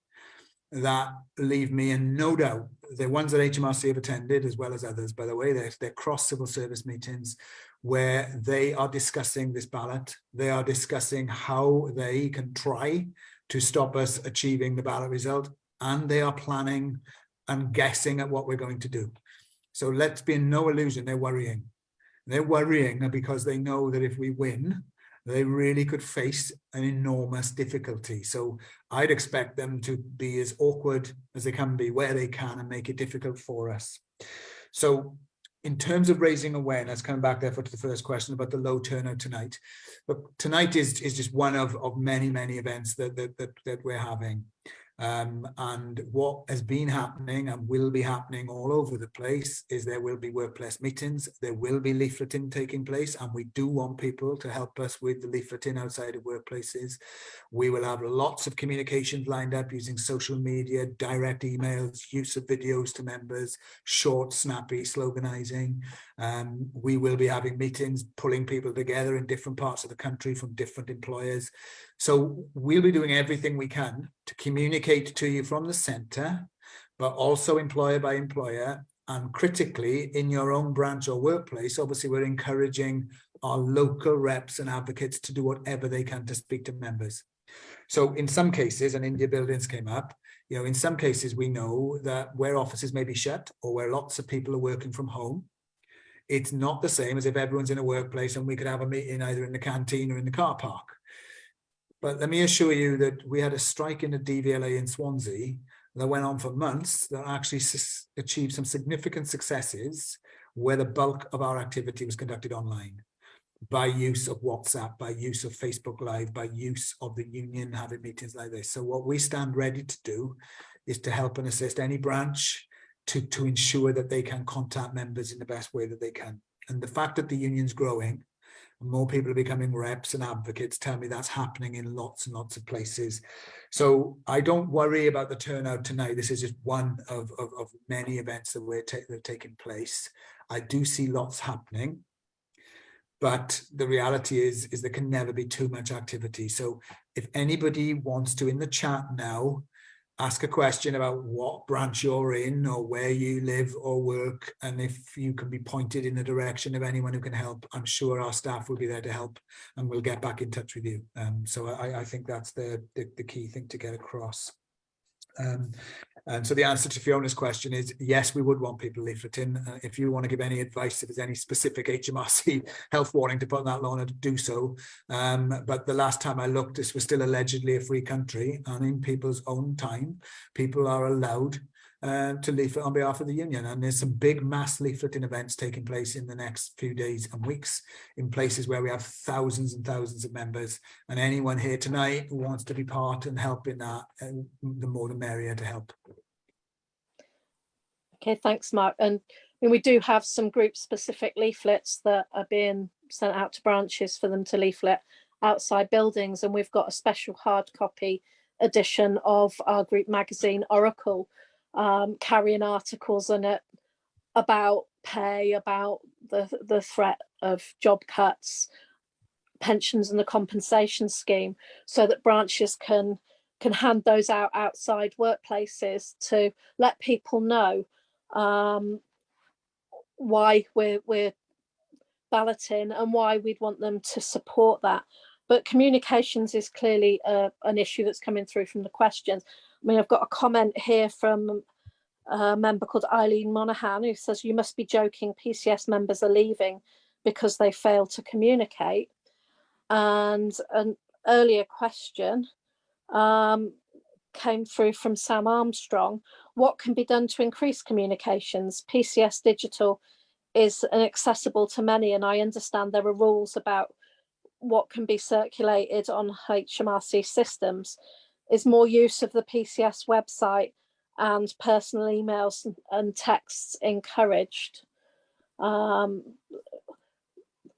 that leave me in no doubt. The ones that HMRC have attended, as well as others, by the way, they're cross civil service meetings where they are discussing this ballot. They are discussing how they can try to stop us achieving the ballot result, and they are planning and guessing at what we're going to do. So let's be in no illusion, they're worrying. They're worrying because they know that if we win, they really could face an enormous difficulty. So I'd expect them to be as awkward as they can be where they can and make it difficult for us. So in terms of raising awareness, coming back therefore to the first question about the low turnout tonight, but tonight is just one of many events that we're having. And what has been happening and will be happening all over the place is there will be workplace meetings, there will be leafleting taking place, and we do want people to help us with the leafleting outside of workplaces. We will have lots of communications lined up using social media, direct emails, use of videos to members, short, snappy sloganizing. We will be having meetings, pulling people together in different parts of the country from different employers. So we'll be doing everything we can to communicate to you from the centre, but also employer by employer, and critically in your own branch or workplace. Obviously, we're encouraging our local reps and advocates to do whatever they can to speak to members. So in some cases, and India Buildings came up, you know, in some cases we know that where offices may be shut or where lots of people are working from home, it's not the same as if everyone's in a workplace and we could have a meeting either in the canteen or in the car park. But let me assure you that we had a strike in the DVLA in Swansea that went on for months that actually achieved some significant successes where the bulk of our activity was conducted online by use of WhatsApp, by use of Facebook Live, by use of the union having meetings like this. So what we stand ready to do is to help and assist any branch to ensure that they can contact members in the best way that they can. And the fact that the union's growing, more people are becoming reps and advocates, tell me that's happening in lots and lots of places. So I don't worry about the turnout tonight. This is just one of many events that are taking place. I do see lots happening, but the reality is there can never be too much activity. So if anybody wants to, in the chat now, ask a question about what branch you're in or where you live or work, and if you can be pointed in the direction of anyone who can help, I'm sure our staff will be there to help and we'll get back in touch with you. So I think that's the key thing to get across. And so the answer to Fiona's question is yes, we would want people leafleting. If you want to give any advice, if there's any specific HMRC health warning to put on that, Lorna, to do so. But the last time I looked, this was still allegedly a free country, and in people's own time, people are allowed to leaflet on behalf of the union. And there's some big mass leafleting events taking place in the next few days and weeks in places where we have thousands and thousands of members. And anyone here tonight who wants to be part and help in that, the more the merrier to help. Okay, thanks, Mark. And I mean, we do have some group specific leaflets that are being sent out to branches for them to leaflet outside buildings. And we've got a special hard copy edition of our group magazine, Oracle, carrying articles in it about pay, about the threat of job cuts, pensions and the compensation scheme, so that branches can hand those out outside workplaces to let people know why we're balloting and why we'd want them to support that. But communications is clearly an issue that's coming through from the questions. I mean, I've got a comment here from a member called Eileen Monaghan, who says, you must be joking, PCS members are leaving because they fail to communicate. And an earlier question came through from Sam Armstrong. What can be done to increase communications? PCS Digital is inaccessible to many, and I understand there are rules about what can be circulated on HMRC systems. Is more use of the PCS website and personal emails and texts encouraged?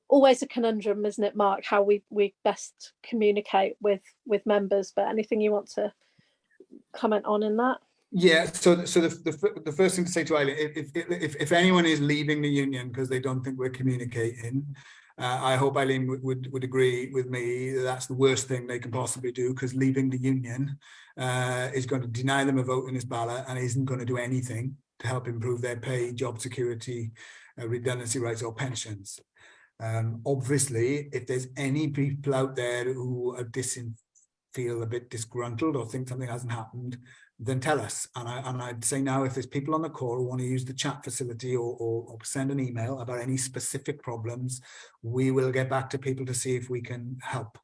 Always a conundrum, isn't it, Mark, how we best communicate with members, but anything you want to comment on in that? Yeah, so the first thing to say to Eileen, if anyone is leaving the union because they don't think we're communicating, I hope Eileen would agree with me that that's the worst thing they can possibly do, because leaving the union is going to deny them a vote in this ballot and isn't going to do anything to help improve their pay, job security, redundancy rights or pensions. Obviously, if there's any people out there who are feel a bit disgruntled or think something hasn't happened, then tell us. And I'd say now, if there's people on the call who want to use the chat facility or send an email about any specific problems, we will get back to people to see if we can help.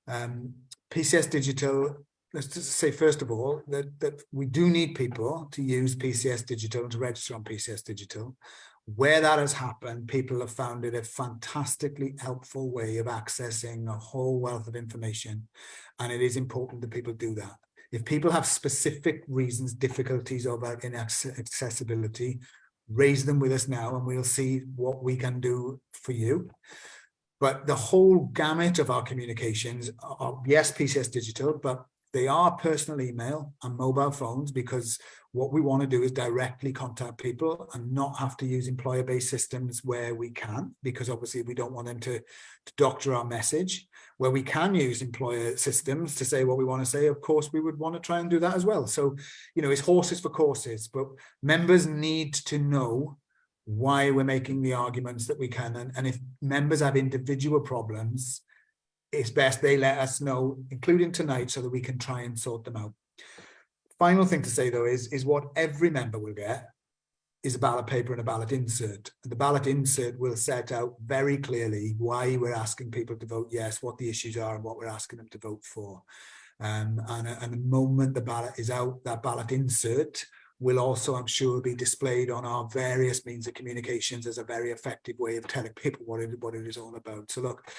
PCS Digital, let's just say first of all that we do need people to use PCS Digital and to register on PCS Digital. Where that has happened, people have found it a fantastically helpful way of accessing a whole wealth of information, and it is important that people do that. If people have specific reasons, difficulties about inaccessibility, raise them with us now and we'll see what we can do for you. But the whole gamut of our communications are, yes, PCS Digital, but they are personal email and mobile phones, because what we want to do is directly contact people and not have to use employer-based systems where we can, because obviously we don't want them to doctor our message. Where we can use employer systems to say what we want to say, of course, we would want to try and do that as well. So, you know, it's horses for courses, but members need to know why we're making the arguments that we can. And if members have individual problems, it's best they let us know, including tonight, so that we can try and sort them out. Final thing to say, though, is what every member will get is a ballot paper and a ballot insert. And the ballot insert will set out very clearly why we're asking people to vote yes, what the issues are, and what we're asking them to vote for. And the moment the ballot is out, that ballot insert will also, I'm sure, be displayed on our various means of communications as a very effective way of telling people what it is all about. So look,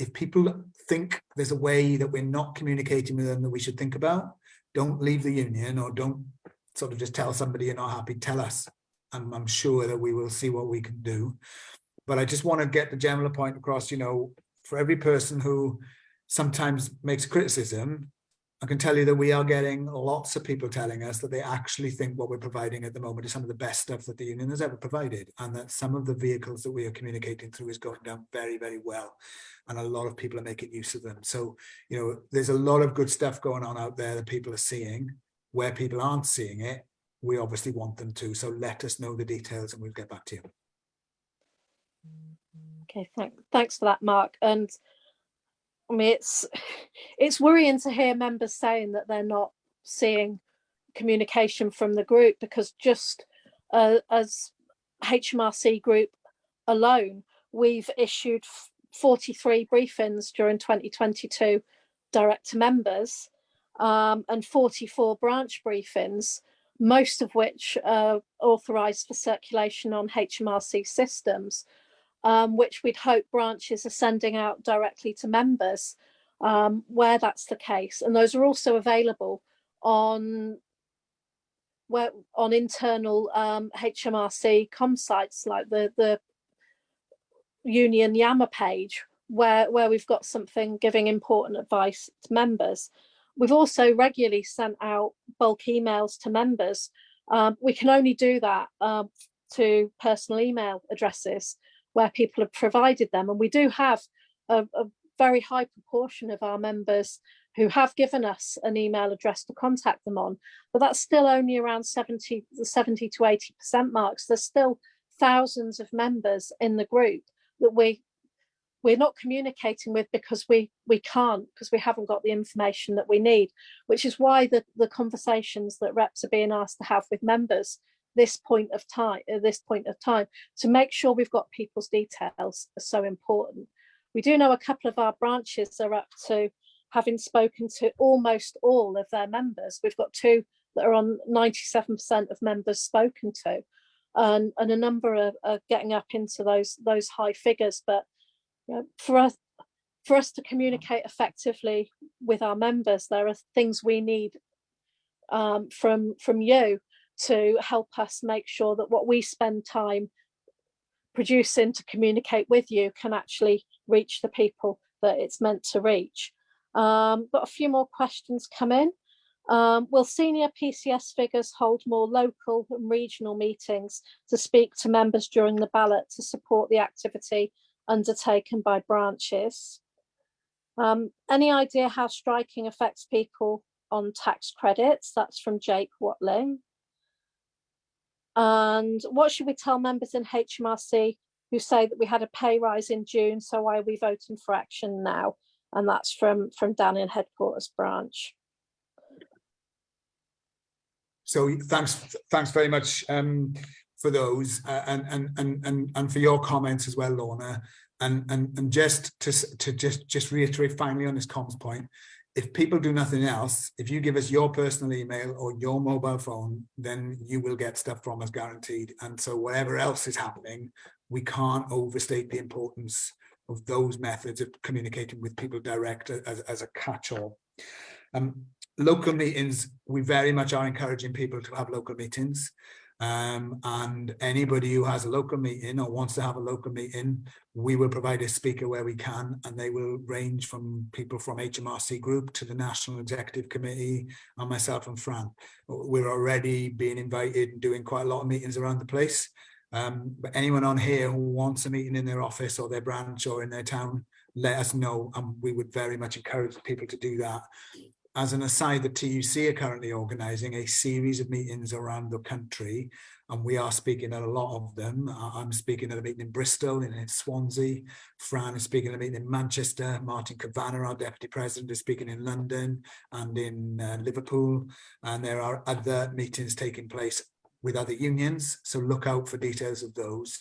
if people think there's a way that we're not communicating with them that we should think about, don't leave the union, or don't sort of just tell somebody you're not happy, tell us. And I'm sure that we will see what we can do. But I just want to get the general point across, you know, for every person who sometimes makes criticism, I can tell you that we are getting lots of people telling us that they actually think what we're providing at the moment is some of the best stuff that the union has ever provided, and that some of the vehicles that we are communicating through is going down very, very well. And a lot of people are making use of them. So, you know, there's a lot of good stuff going on out there that people are seeing. Where people aren't seeing it, we obviously want them to. So let us know the details and we'll get back to you. Okay, thanks for that, Mark. And I mean, it's worrying to hear members saying that they're not seeing communication from the group, because just as HMRC group alone, we've issued 43 briefings during 2022 direct to members, and 44 branch briefings, most of which are authorised for circulation on HMRC systems, which we'd hope branches are sending out directly to members where that's the case. And those are also available on internal HMRC com sites, like the Union Yammer page, where we've got something giving important advice to members. We've also regularly sent out bulk emails to members. We can only do that to personal email addresses where people have provided them. And we do have a very high proportion of our members who have given us an email address to contact them on, but that's still only around 70 to 80% marks. There's still thousands of members in the group that we're not communicating with because we can't, because we haven't got the information that we need, which is why the conversations that reps are being asked to have with members this point of time to make sure we've got people's details are so important. We do know a couple of our branches are up to having spoken to almost all of their members. We've got 2 that are on 97% of members spoken to, and a number are getting up into those high figures. But you know, for us to communicate effectively with our members, there are things we need from you to help us make sure that what we spend time producing to communicate with you can actually reach the people that it's meant to reach. Got a few more questions come in. Will senior PCS figures hold more local and regional meetings to speak to members during the ballot to support the activity undertaken by branches? Any idea how striking affects people on tax credits? That's from Jake Watling. And what should we tell members in Hmrc who say that we had a pay rise in June, so why are we voting for action now? And that's from Dan in Headquarters Branch. So thanks very much for those and for your comments as well, Lorna. And just to reiterate finally on this comms point, if people do nothing else, if you give us your personal email or your mobile phone, then you will get stuff from us guaranteed. And so whatever else is happening, we can't overstate the importance of those methods of communicating with people direct as a catch-all. Local meetings, we very much are encouraging people to have local meetings. And anybody who has a local meeting or wants to have a local meeting, we will provide a speaker where we can, and they will range from people from Hmrc Group to the National Executive Committee and myself and Fran. We're already being invited and doing quite a lot of meetings around the place. But anyone on here who wants a meeting in their office or their branch or in their town, let us know, and we would very much encourage people to do that. As an aside, the TUC are currently organising a series of meetings around the country, and we are speaking at a lot of them. I'm speaking at a meeting in Bristol, in Swansea. Fran is speaking at a meeting in Manchester. Martin Kavanagh, our Deputy President, is speaking in London and in Liverpool. And there are other meetings taking place with other unions, so look out for details of those.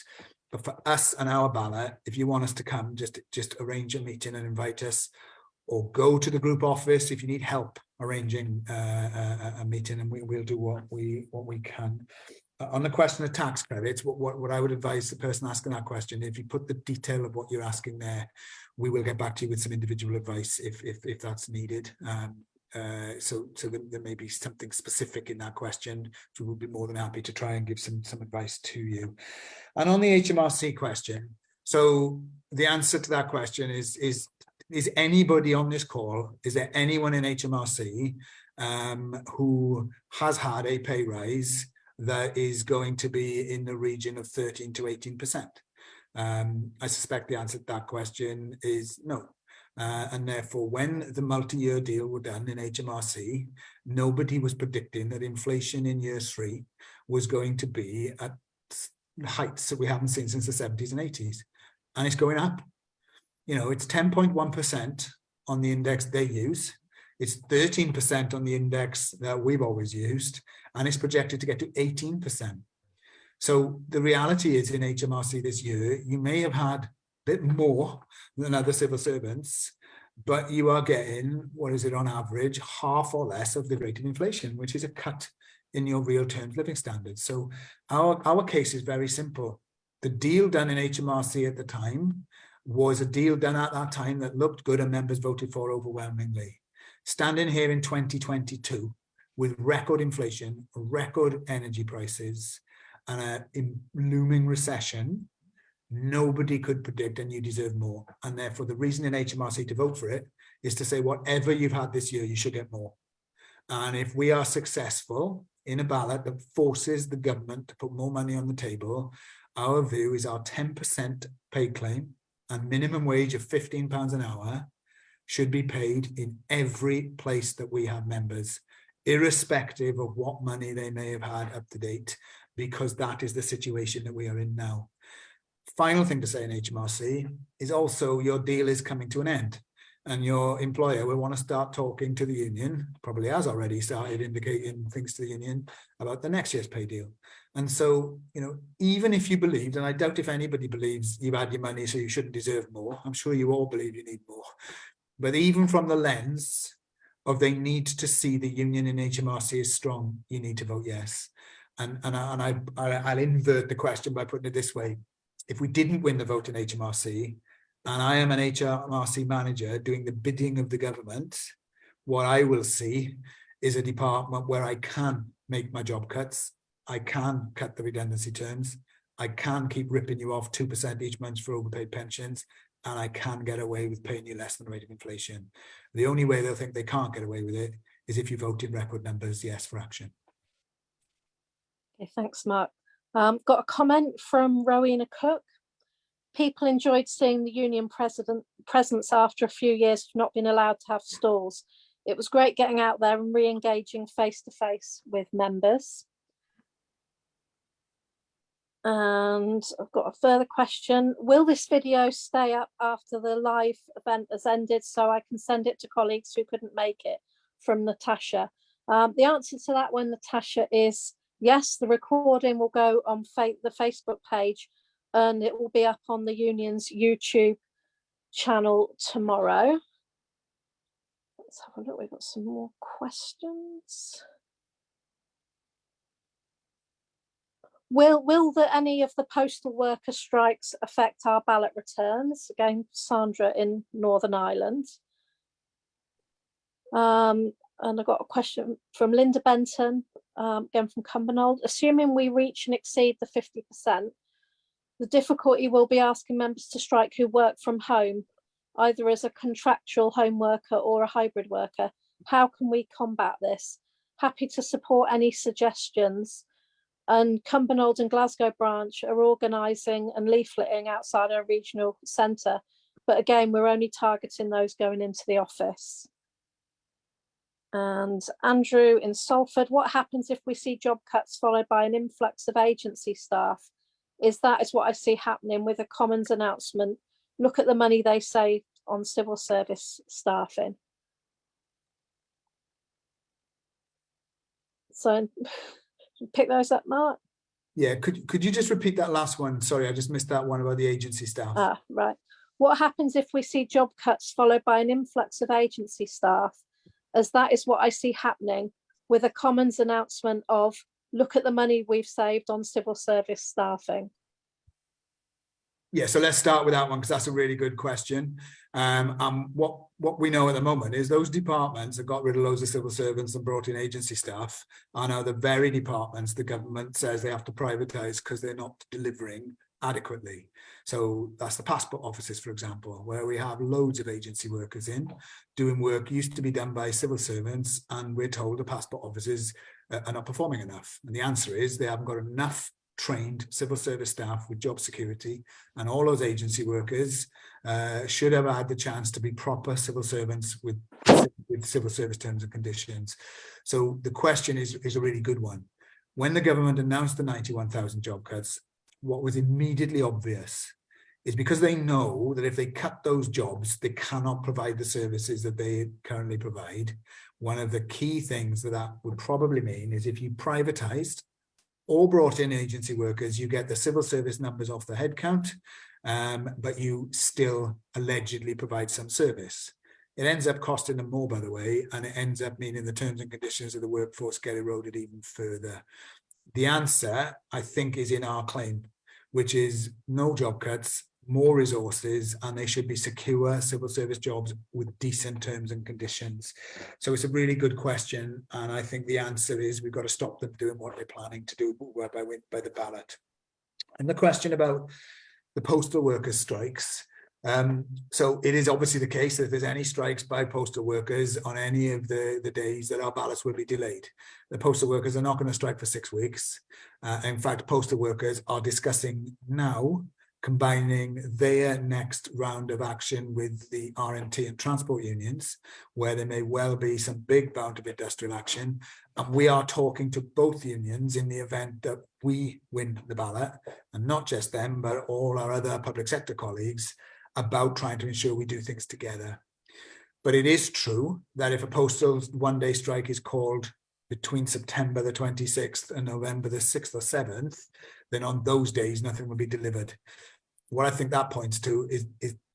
But for us and our ballot, if you want us to come, just arrange a meeting and invite us, or go to the group office if you need help arranging a meeting, and we'll do what we can. On the question of tax credits, what I would advise the person asking that question, if you put the detail of what you're asking there, we will get back to you with some individual advice if that's needed. So there may be something specific in that question, which we would be more than happy to try and give some advice to you. And on the Hmrc question, so the answer to that question is anybody on this call, is there anyone in Hmrc who has had a pay rise that is going to be in the region of 13 to 18%? I suspect the answer to that question is no. And therefore, when the multi-year deal were done in Hmrc, nobody was predicting that inflation in year 3 was going to be at heights that we haven't seen since the 70s and 80s. And it's going up. You know, it's 10.1% on the index they use. It's 13% on the index that we've always used, and it's projected to get to 18%. So the reality is, in Hmrc this year, you may have had a bit more than other civil servants, but you are getting, what is it on average, half or less of the rate of inflation, which is a cut in your real terms living standards. So our case is very simple. The deal done in Hmrc at the time was a deal done at that time that looked good and members voted for overwhelmingly. Standing here in 2022 with record inflation, record energy prices, and a looming recession, nobody could predict, and you deserve more. And therefore, the reason in Hmrc to vote for it is to say whatever you've had this year, you should get more. And if we are successful in a ballot that forces the government to put more money on the table, our view is our 10% pay claim and minimum wage of £15 an hour should be paid in every place that we have members, irrespective of what money they may have had up to date, because that is the situation that we are in now. Final thing to say in HMRC is also your deal is coming to an end, and your employer will want to start talking to the union, probably has already started indicating things to the union about the next year's pay deal. And so, you know, even if you believed, and I doubt if anybody believes you've had your money so you shouldn't deserve more, I'm sure you all believe you need more. But even from the lens of they need to see the union in HMRC is strong, you need to vote yes. And I'll invert the question by putting it this way. If we didn't win the vote in HMRC, and I am an HMRC manager doing the bidding of the government, what I will see is a department where I can make my job cuts, I can cut the redundancy terms, I can keep ripping you off 2% each month for overpaid pensions, and I can get away with paying you less than the rate of inflation. The only way they'll think they can't get away with it is if you vote in record numbers yes for action. Okay, thanks, Mark. Got a comment from Rowena Cook. People enjoyed seeing the union presence after a few years of not being allowed to have stalls. It was great getting out there and re-engaging face-to-face with members. And I've got a further question. Will this video stay up after the live event has ended so I can send it to colleagues who couldn't make it? From Natasha. The answer to that one, Natasha, is yes, the recording will go on the Facebook page and it will be up on the union's YouTube channel tomorrow. Let's have a look, we've got some more questions. Will any of the postal worker strikes affect our ballot returns? Again, Sandra in Northern Ireland. And I got a question from Linda Benton, again from Cumbernauld. Assuming we reach and exceed the 50%, the difficulty will be asking members to strike who work from home, either as a contractual home worker or a hybrid worker. How can we combat this? Happy to support any suggestions. And Cumbernauld and Glasgow branch are organising and leafleting outside our regional centre. But again, we're only targeting those going into the office. And Andrew in Salford, what happens if we see job cuts followed by an influx of agency staff? Is what I see happening with a Commons announcement. Look at the money they saved on civil service staffing. So pick those up, Mark. Yeah, could you just repeat that last one? Sorry, I just missed that one about the agency staff. Right. What happens if we see job cuts followed by an influx of agency staff? As that is what I see happening with a Commons announcement of look at the money we've saved on civil service staffing. Yeah, so let's start with that one because that's a really good question. What we know at the moment is those departments that got rid of loads of civil servants and brought in agency staff are now the very departments the government says they have to privatise because they're not delivering adequately. So that's the passport offices, for example, where we have loads of agency workers in doing work used to be done by civil servants, and we're told the passport offices are not performing enough. And the answer is they haven't got enough trained civil service staff with job security, and all those agency workers should have had the chance to be proper civil servants with civil service terms and conditions. So the question is a really good one. When the government announced the 91,000 job cuts, what was immediately obvious is because they know that if they cut those jobs, they cannot provide the services that they currently provide. One of the key things that would probably mean is if you privatized or brought in agency workers, you get the civil service numbers off the headcount, but you still allegedly provide some service. It ends up costing them more, by the way, and it ends up meaning the terms and conditions of the workforce get eroded even further. The answer, I think, is in our claim, which is no job cuts, more resources, and they should be secure civil service jobs with decent terms and conditions. So it's a really good question, and I think the answer is we've got to stop them doing what they're planning to do by the ballot. And the question about the postal workers' strikes. So it is obviously the case that if there's any strikes by postal workers on any of the days that our ballots will be delayed. The postal workers are not going to strike for 6 weeks. In fact, postal workers are discussing now combining their next round of action with the RMT and transport unions, where there may well be some big bout of industrial action. And we are talking to both unions in the event that we win the ballot, and not just them, but all our other public sector colleagues, about trying to ensure we do things together. But it is true that if a postal one-day strike is called between September the 26th and November the 6th or 7th, then on those days, nothing will be delivered. What I think that points to is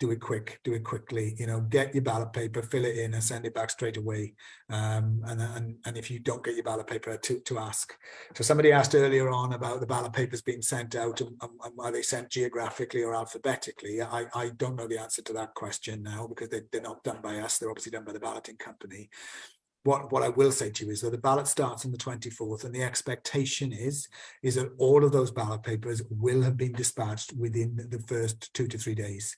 do it quickly, get your ballot paper, fill it in and send it back straight away. And if you don't get your ballot paper, to ask. So somebody asked earlier on about the ballot papers being sent out and are they sent geographically or alphabetically? I don't know the answer to that question now, because they're not done by us. They're obviously done by the balloting company. What I will say to you is that the ballot starts on the 24th, and the expectation is that all of those ballot papers will have been dispatched within the first 2 to 3 days.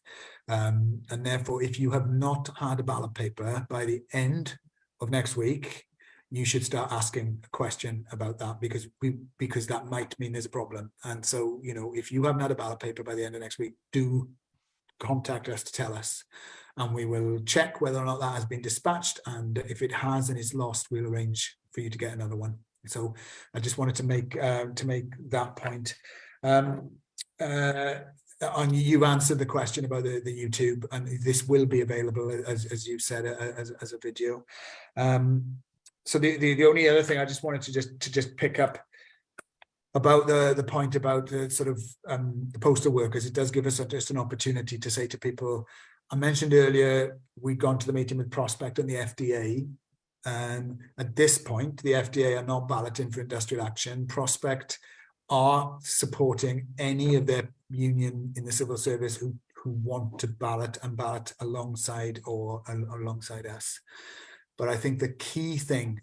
And therefore, if you have not had a ballot paper by the end of next week, you should start asking a question about that, because that might mean there's a problem. And so, if you haven't had a ballot paper by the end of next week, do contact us to tell us, and we will check whether or not that has been dispatched, and if it has and is lost, we'll arrange for you to get another one. So I just wanted to make that point. You've answered the question about the YouTube, and this will be available, as you said, as a video. So the only other thing I just wanted to just pick up about the point about the sort of the postal workers, it does give us just an opportunity to say to people, I mentioned earlier, we'd gone to the meeting with Prospect and the FDA. At this point, the FDA are not balloting for industrial action. Prospect are supporting any of their union in the civil service who want to ballot alongside us. But I think the key thing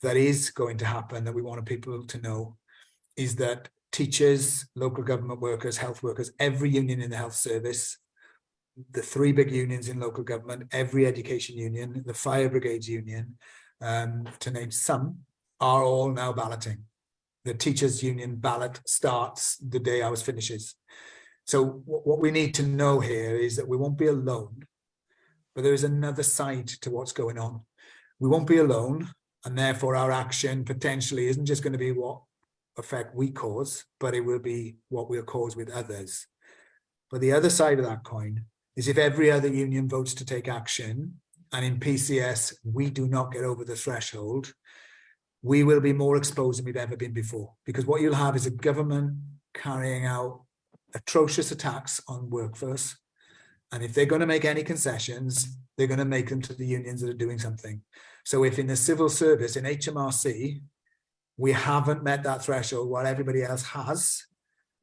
that is going to happen that we want people to know is that teachers, local government workers, health workers, every union in the health service, the 3 big unions in local government, every education union, the fire brigades union, to name some, are all now balloting. The teachers union ballot starts the day ours finishes. So what we need to know here is that we won't be alone, but there is another side to what's going on. We won't be alone, and therefore our action potentially isn't just going to be what effect we cause, but it will be what we'll cause with others. But the other side of that coin is if every other union votes to take action, and in PCS we do not get over the threshold, we will be more exposed than we've ever been before. Because what you'll have is a government carrying out atrocious attacks on workforce, and if they're going to make any concessions, they're going to make them to the unions that are doing something. So if in the civil service, in Hmrc, we haven't met that threshold while everybody else has,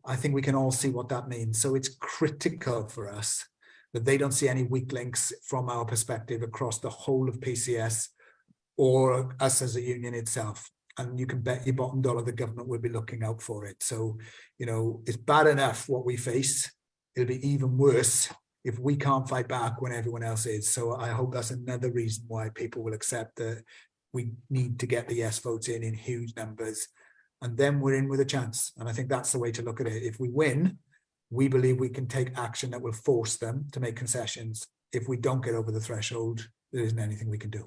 I think we can all see what that means. So it's critical for us that they don't see any weak links from our perspective across the whole of PCS or us as a union itself. And you can bet your bottom dollar the government will be looking out for it. So, it's bad enough what we face. It'll be even worse if we can't fight back when everyone else is. So I hope that's another reason why people will accept that we need to get the yes votes in huge numbers, and then we're in with a chance. And I think that's the way to look at it. If we win, we believe we can take action that will force them to make concessions. If we don't get over the threshold, there isn't anything we can do.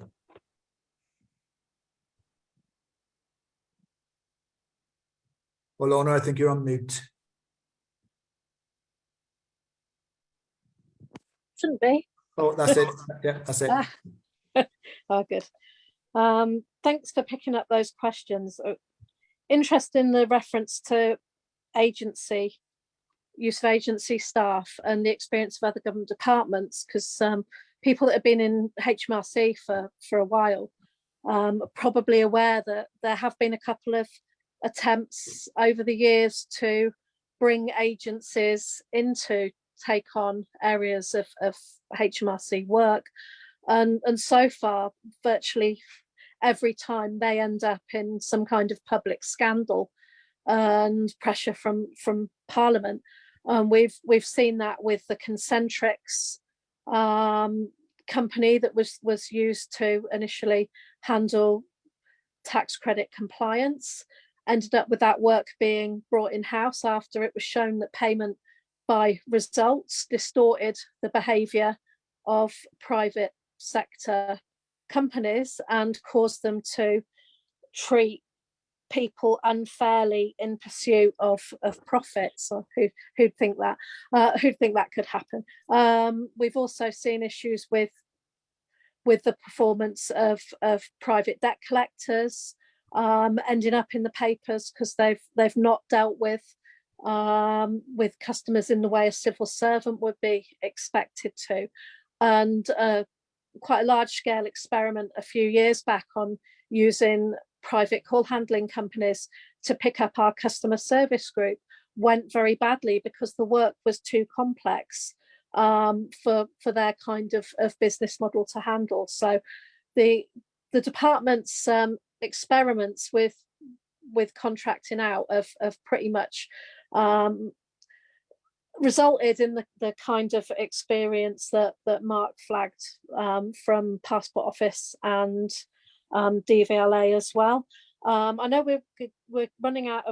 Well, Lorna, I think you're on mute. Shouldn't be. Oh, that's it. Yeah, that's it. Oh, good. Thanks for picking up those questions. Interesting, the reference to agency, use of agency staff and the experience of other government departments, because people that have been in Hmrc for a while are probably aware that there have been a couple of attempts over the years to bring agencies in to take on areas of Hmrc work, and so far virtually every time they end up in some kind of public scandal and pressure from Parliament. We've seen that with the Concentrics company that was used to initially handle tax credit compliance, ended up with that work being brought in-house after it was shown that payment by results, distorted the behaviour of private sector companies and caused them to treat people unfairly in pursuit of profits. Or who'd think that could happen? We've also seen issues with the performance of private debt collectors, ending up in the papers because they've not dealt with customers in the way a civil servant would be expected to. And quite a large scale experiment a few years back on using private call handling companies to pick up our customer service group went very badly because the work was too complex for their kind of business model to handle. So the department's experiments with contracting out of pretty much resulted in the kind of experience that Mark flagged from Passport Office and DVLA as well. I know we're running out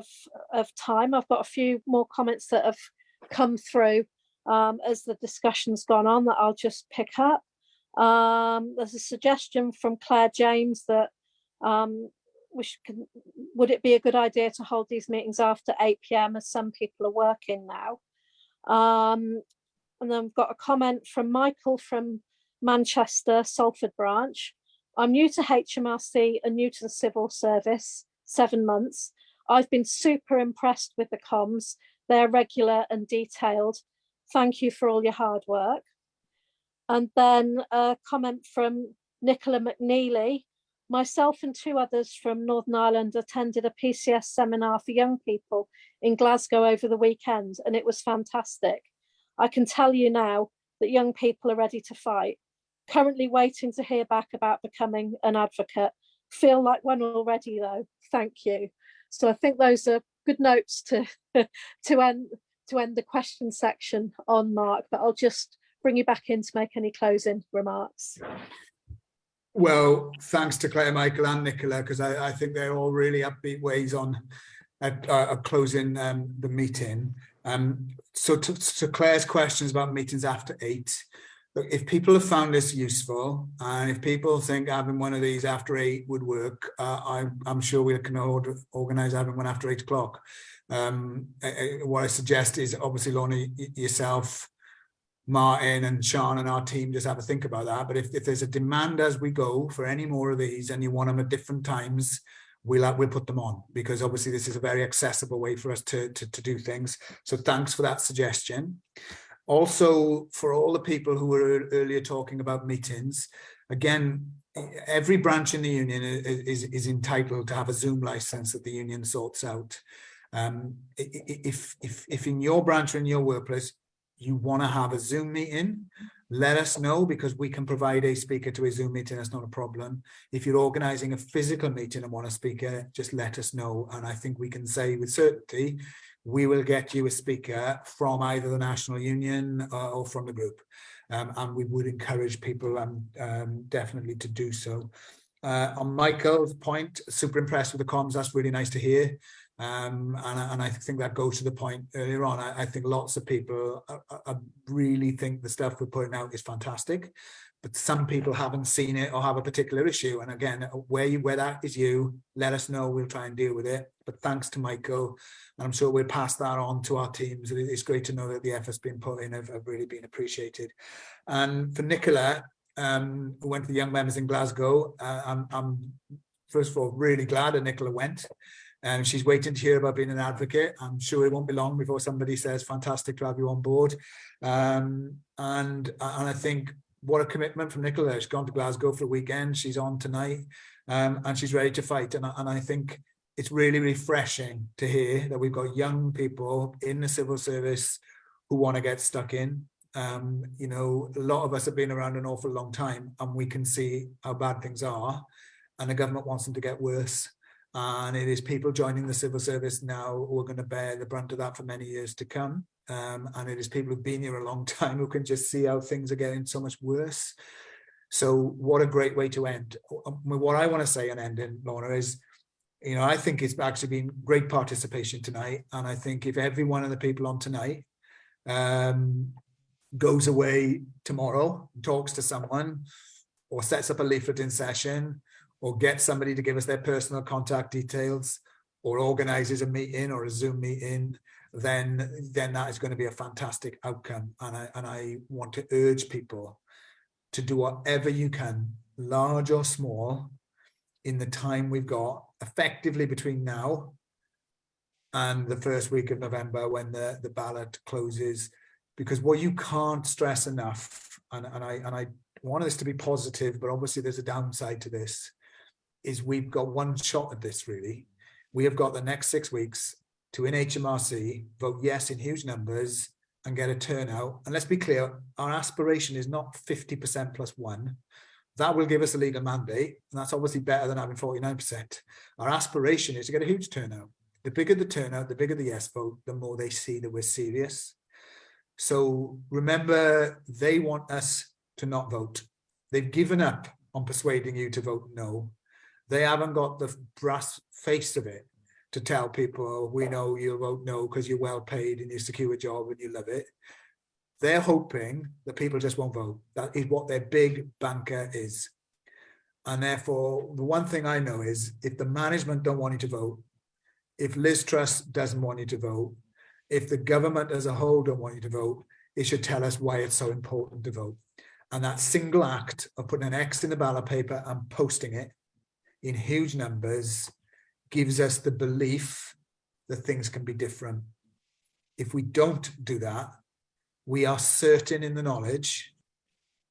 of time. I've got a few more comments that have come through as the discussion's gone on that I'll just pick up. There's a suggestion from Claire James that would it be a good idea to hold these meetings after 8 p.m. as some people are working now? And then I've got a comment from Michael from Manchester, Salford branch. I'm new to HMRC and new to the civil service, 7 months. I've been super impressed with the comms. They're regular and detailed. Thank you for all your hard work. And then a comment from Nicola McNeely. Myself and 2 others from Northern Ireland attended a PCS seminar for young people in Glasgow over the weekend, and it was fantastic. I can tell you now that young people are ready to fight. Currently waiting to hear back about becoming an advocate. Feel like one already though. Thank you. So I think those are good notes to end the question section on, Mark, but I'll just bring you back in to make any closing remarks. Well, thanks to Claire, Michael and Nicola, because I think they're all really upbeat ways on closing the meeting. So to Claire's questions about meetings after 8, look, if people have found this useful, and if people think having one of these after 8 would work, I'm sure we can organise having one after 8 o'clock. What I suggest is, obviously, Lorna, yourself, Martin and Sean and our team just have a think about that. But if there's a demand as we go for any more of these and you want them at different times, we'll put them on, because obviously this is a very accessible way for us to do things. So thanks for that suggestion. Also, for all the people who were earlier talking about meetings, again, every branch in the union is entitled to have a Zoom license that the union sorts out. If in your branch or in your workplace you want to have a Zoom meeting, let us know, because we can provide a speaker to a Zoom meeting. That's not a problem. If you're organising a physical meeting and want a speaker, just let us know. And I think we can say with certainty, we will get you a speaker from either the National Union or from the group. And we would encourage people definitely to do so. On Michael's point, super impressed with the comms. That's really nice to hear. And I think that goes to the point earlier on. I think lots of people really think the stuff we're putting out is fantastic, but some people haven't seen it or have a particular issue. And again, where that is you, let us know. We'll try and deal with it. But thanks to Michael, and I'm sure we'll pass that on to our teams. It's great to know that the effort's been put in have really been appreciated. And for Nicola, who went to the young members in Glasgow, I'm first of all really glad that Nicola went. And she's waiting to hear about being an advocate. I'm sure it won't be long before somebody says, fantastic to have you on board. And I think what a commitment from Nicola. She's gone to Glasgow for the weekend. She's on tonight, and she's ready to fight. And I think it's really refreshing to hear that we've got young people in the civil service who want to get stuck in. You know, a lot of us have been around an awful long time, and we can see how bad things are, and the government wants them to get worse. And it is people joining the civil service now who are going to bear the brunt of that for many years to come. And it is people who've been here a long time who can just see how things are getting so much worse. So what a great way to end. What I want to say and end in, Lorna, is, you know, I think it's actually been great participation tonight. And I think if every one of the people on tonight goes away tomorrow, talks to someone, or sets up a leafleting session, or gets somebody to give us their personal contact details, or organizes a meeting or a Zoom meeting, then that is going to be a fantastic outcome. And I want to urge people to do whatever you can, large or small, in the time we've got effectively between now and the first week of November when the ballot closes. Because what you can't stress enough, and I want this to be positive, but obviously there's a downside to this, is we've got one shot at this really. We have got the next 6 weeks to, in Hmrc, vote yes in huge numbers and get a turnout. And let's be clear, our aspiration is not 50% plus one. That will give us a legal mandate, and that's obviously better than having 49%. Our aspiration is to get a huge turnout. The bigger the turnout, the bigger the yes vote, the more they see that we're serious. So remember, they want us to not vote. They've given up on persuading you to vote no. They haven't got the brass face of it to tell people, oh, we know you'll vote no because you're well paid and you secure a job and you love it. They're hoping that people just won't vote. That is what their big banker is. And therefore, the one thing I know is if the management don't want you to vote, if Liz Truss doesn't want you to vote, if the government as a whole don't want you to vote, it should tell us why it's so important to vote. And that single act of putting an X in the ballot paper and posting it in huge numbers gives us the belief that things can be different. If we don't do that, we are certain in the knowledge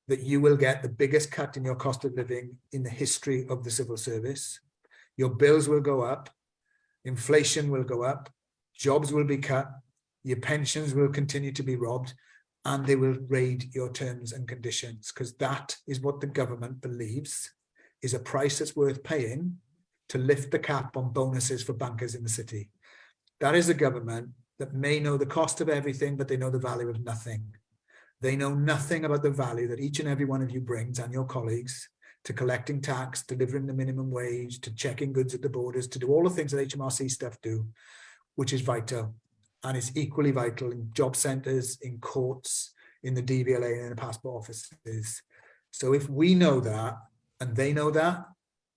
that you will get the biggest cut in your cost of living in the history of the civil service. Your bills will go up, inflation will go up, jobs will be cut, your pensions will continue to be robbed, and they will raid your terms and conditions, because that is what the government believes is a price that's worth paying to lift the cap on bonuses for bankers in the city. That is a government that may know the cost of everything, but they know the value of nothing. They know nothing about the value that each and every one of you brings, and your colleagues, to collecting tax, delivering the minimum wage, to checking goods at the borders, to do all the things that Hmrc staff do, which is vital. And it's equally vital in job centres, in courts, in the DVLA and in the passport offices. So if we know that, and they know that,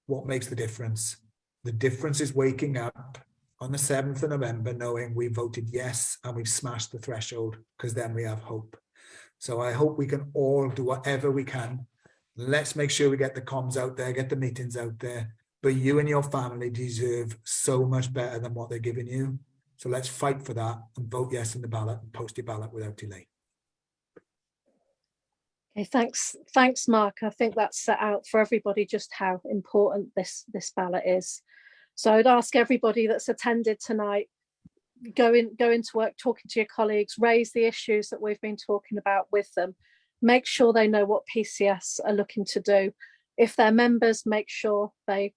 what makes the difference? The difference is waking up on the 7th of November knowing we voted yes and we've smashed the threshold, because then we have hope. So I hope we can all do whatever we can. Let's make sure we get the comms out there, get the meetings out there. But you and your family deserve so much better than what they're giving you. So let's fight for that and vote yes in the ballot and post your ballot without delay. Okay, thanks, Mark. I think that's set out for everybody just how important this ballot is. So I'd ask everybody that's attended tonight, go into work, talking to your colleagues, raise the issues that we've been talking about with them. Make sure they know what PCS are looking to do. If they're members, make sure they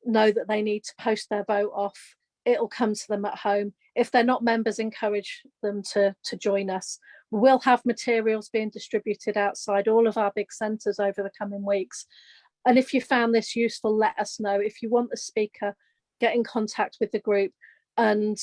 know that they need to post their vote off. It'll come to them at home. If they're not members, encourage them to join us. We'll have materials being distributed outside all of our big centres over the coming weeks. And if you found this useful, let us know. If you want a speaker, get in contact with the group and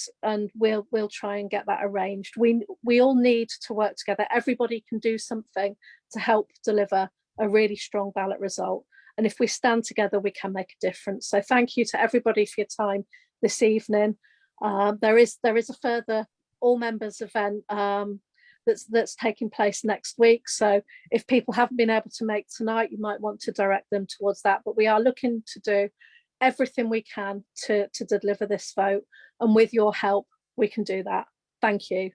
we'll try and get that arranged. We all need to work together. Everybody can do something to help deliver a really strong ballot result. And if we stand together, we can make a difference. So thank you to everybody for your time this evening. There is a further all members event that's taking place next week. So if people haven't been able to make tonight, you might want to direct them towards that. But we are looking to do everything we can to deliver this vote. And with your help, we can do that. Thank you.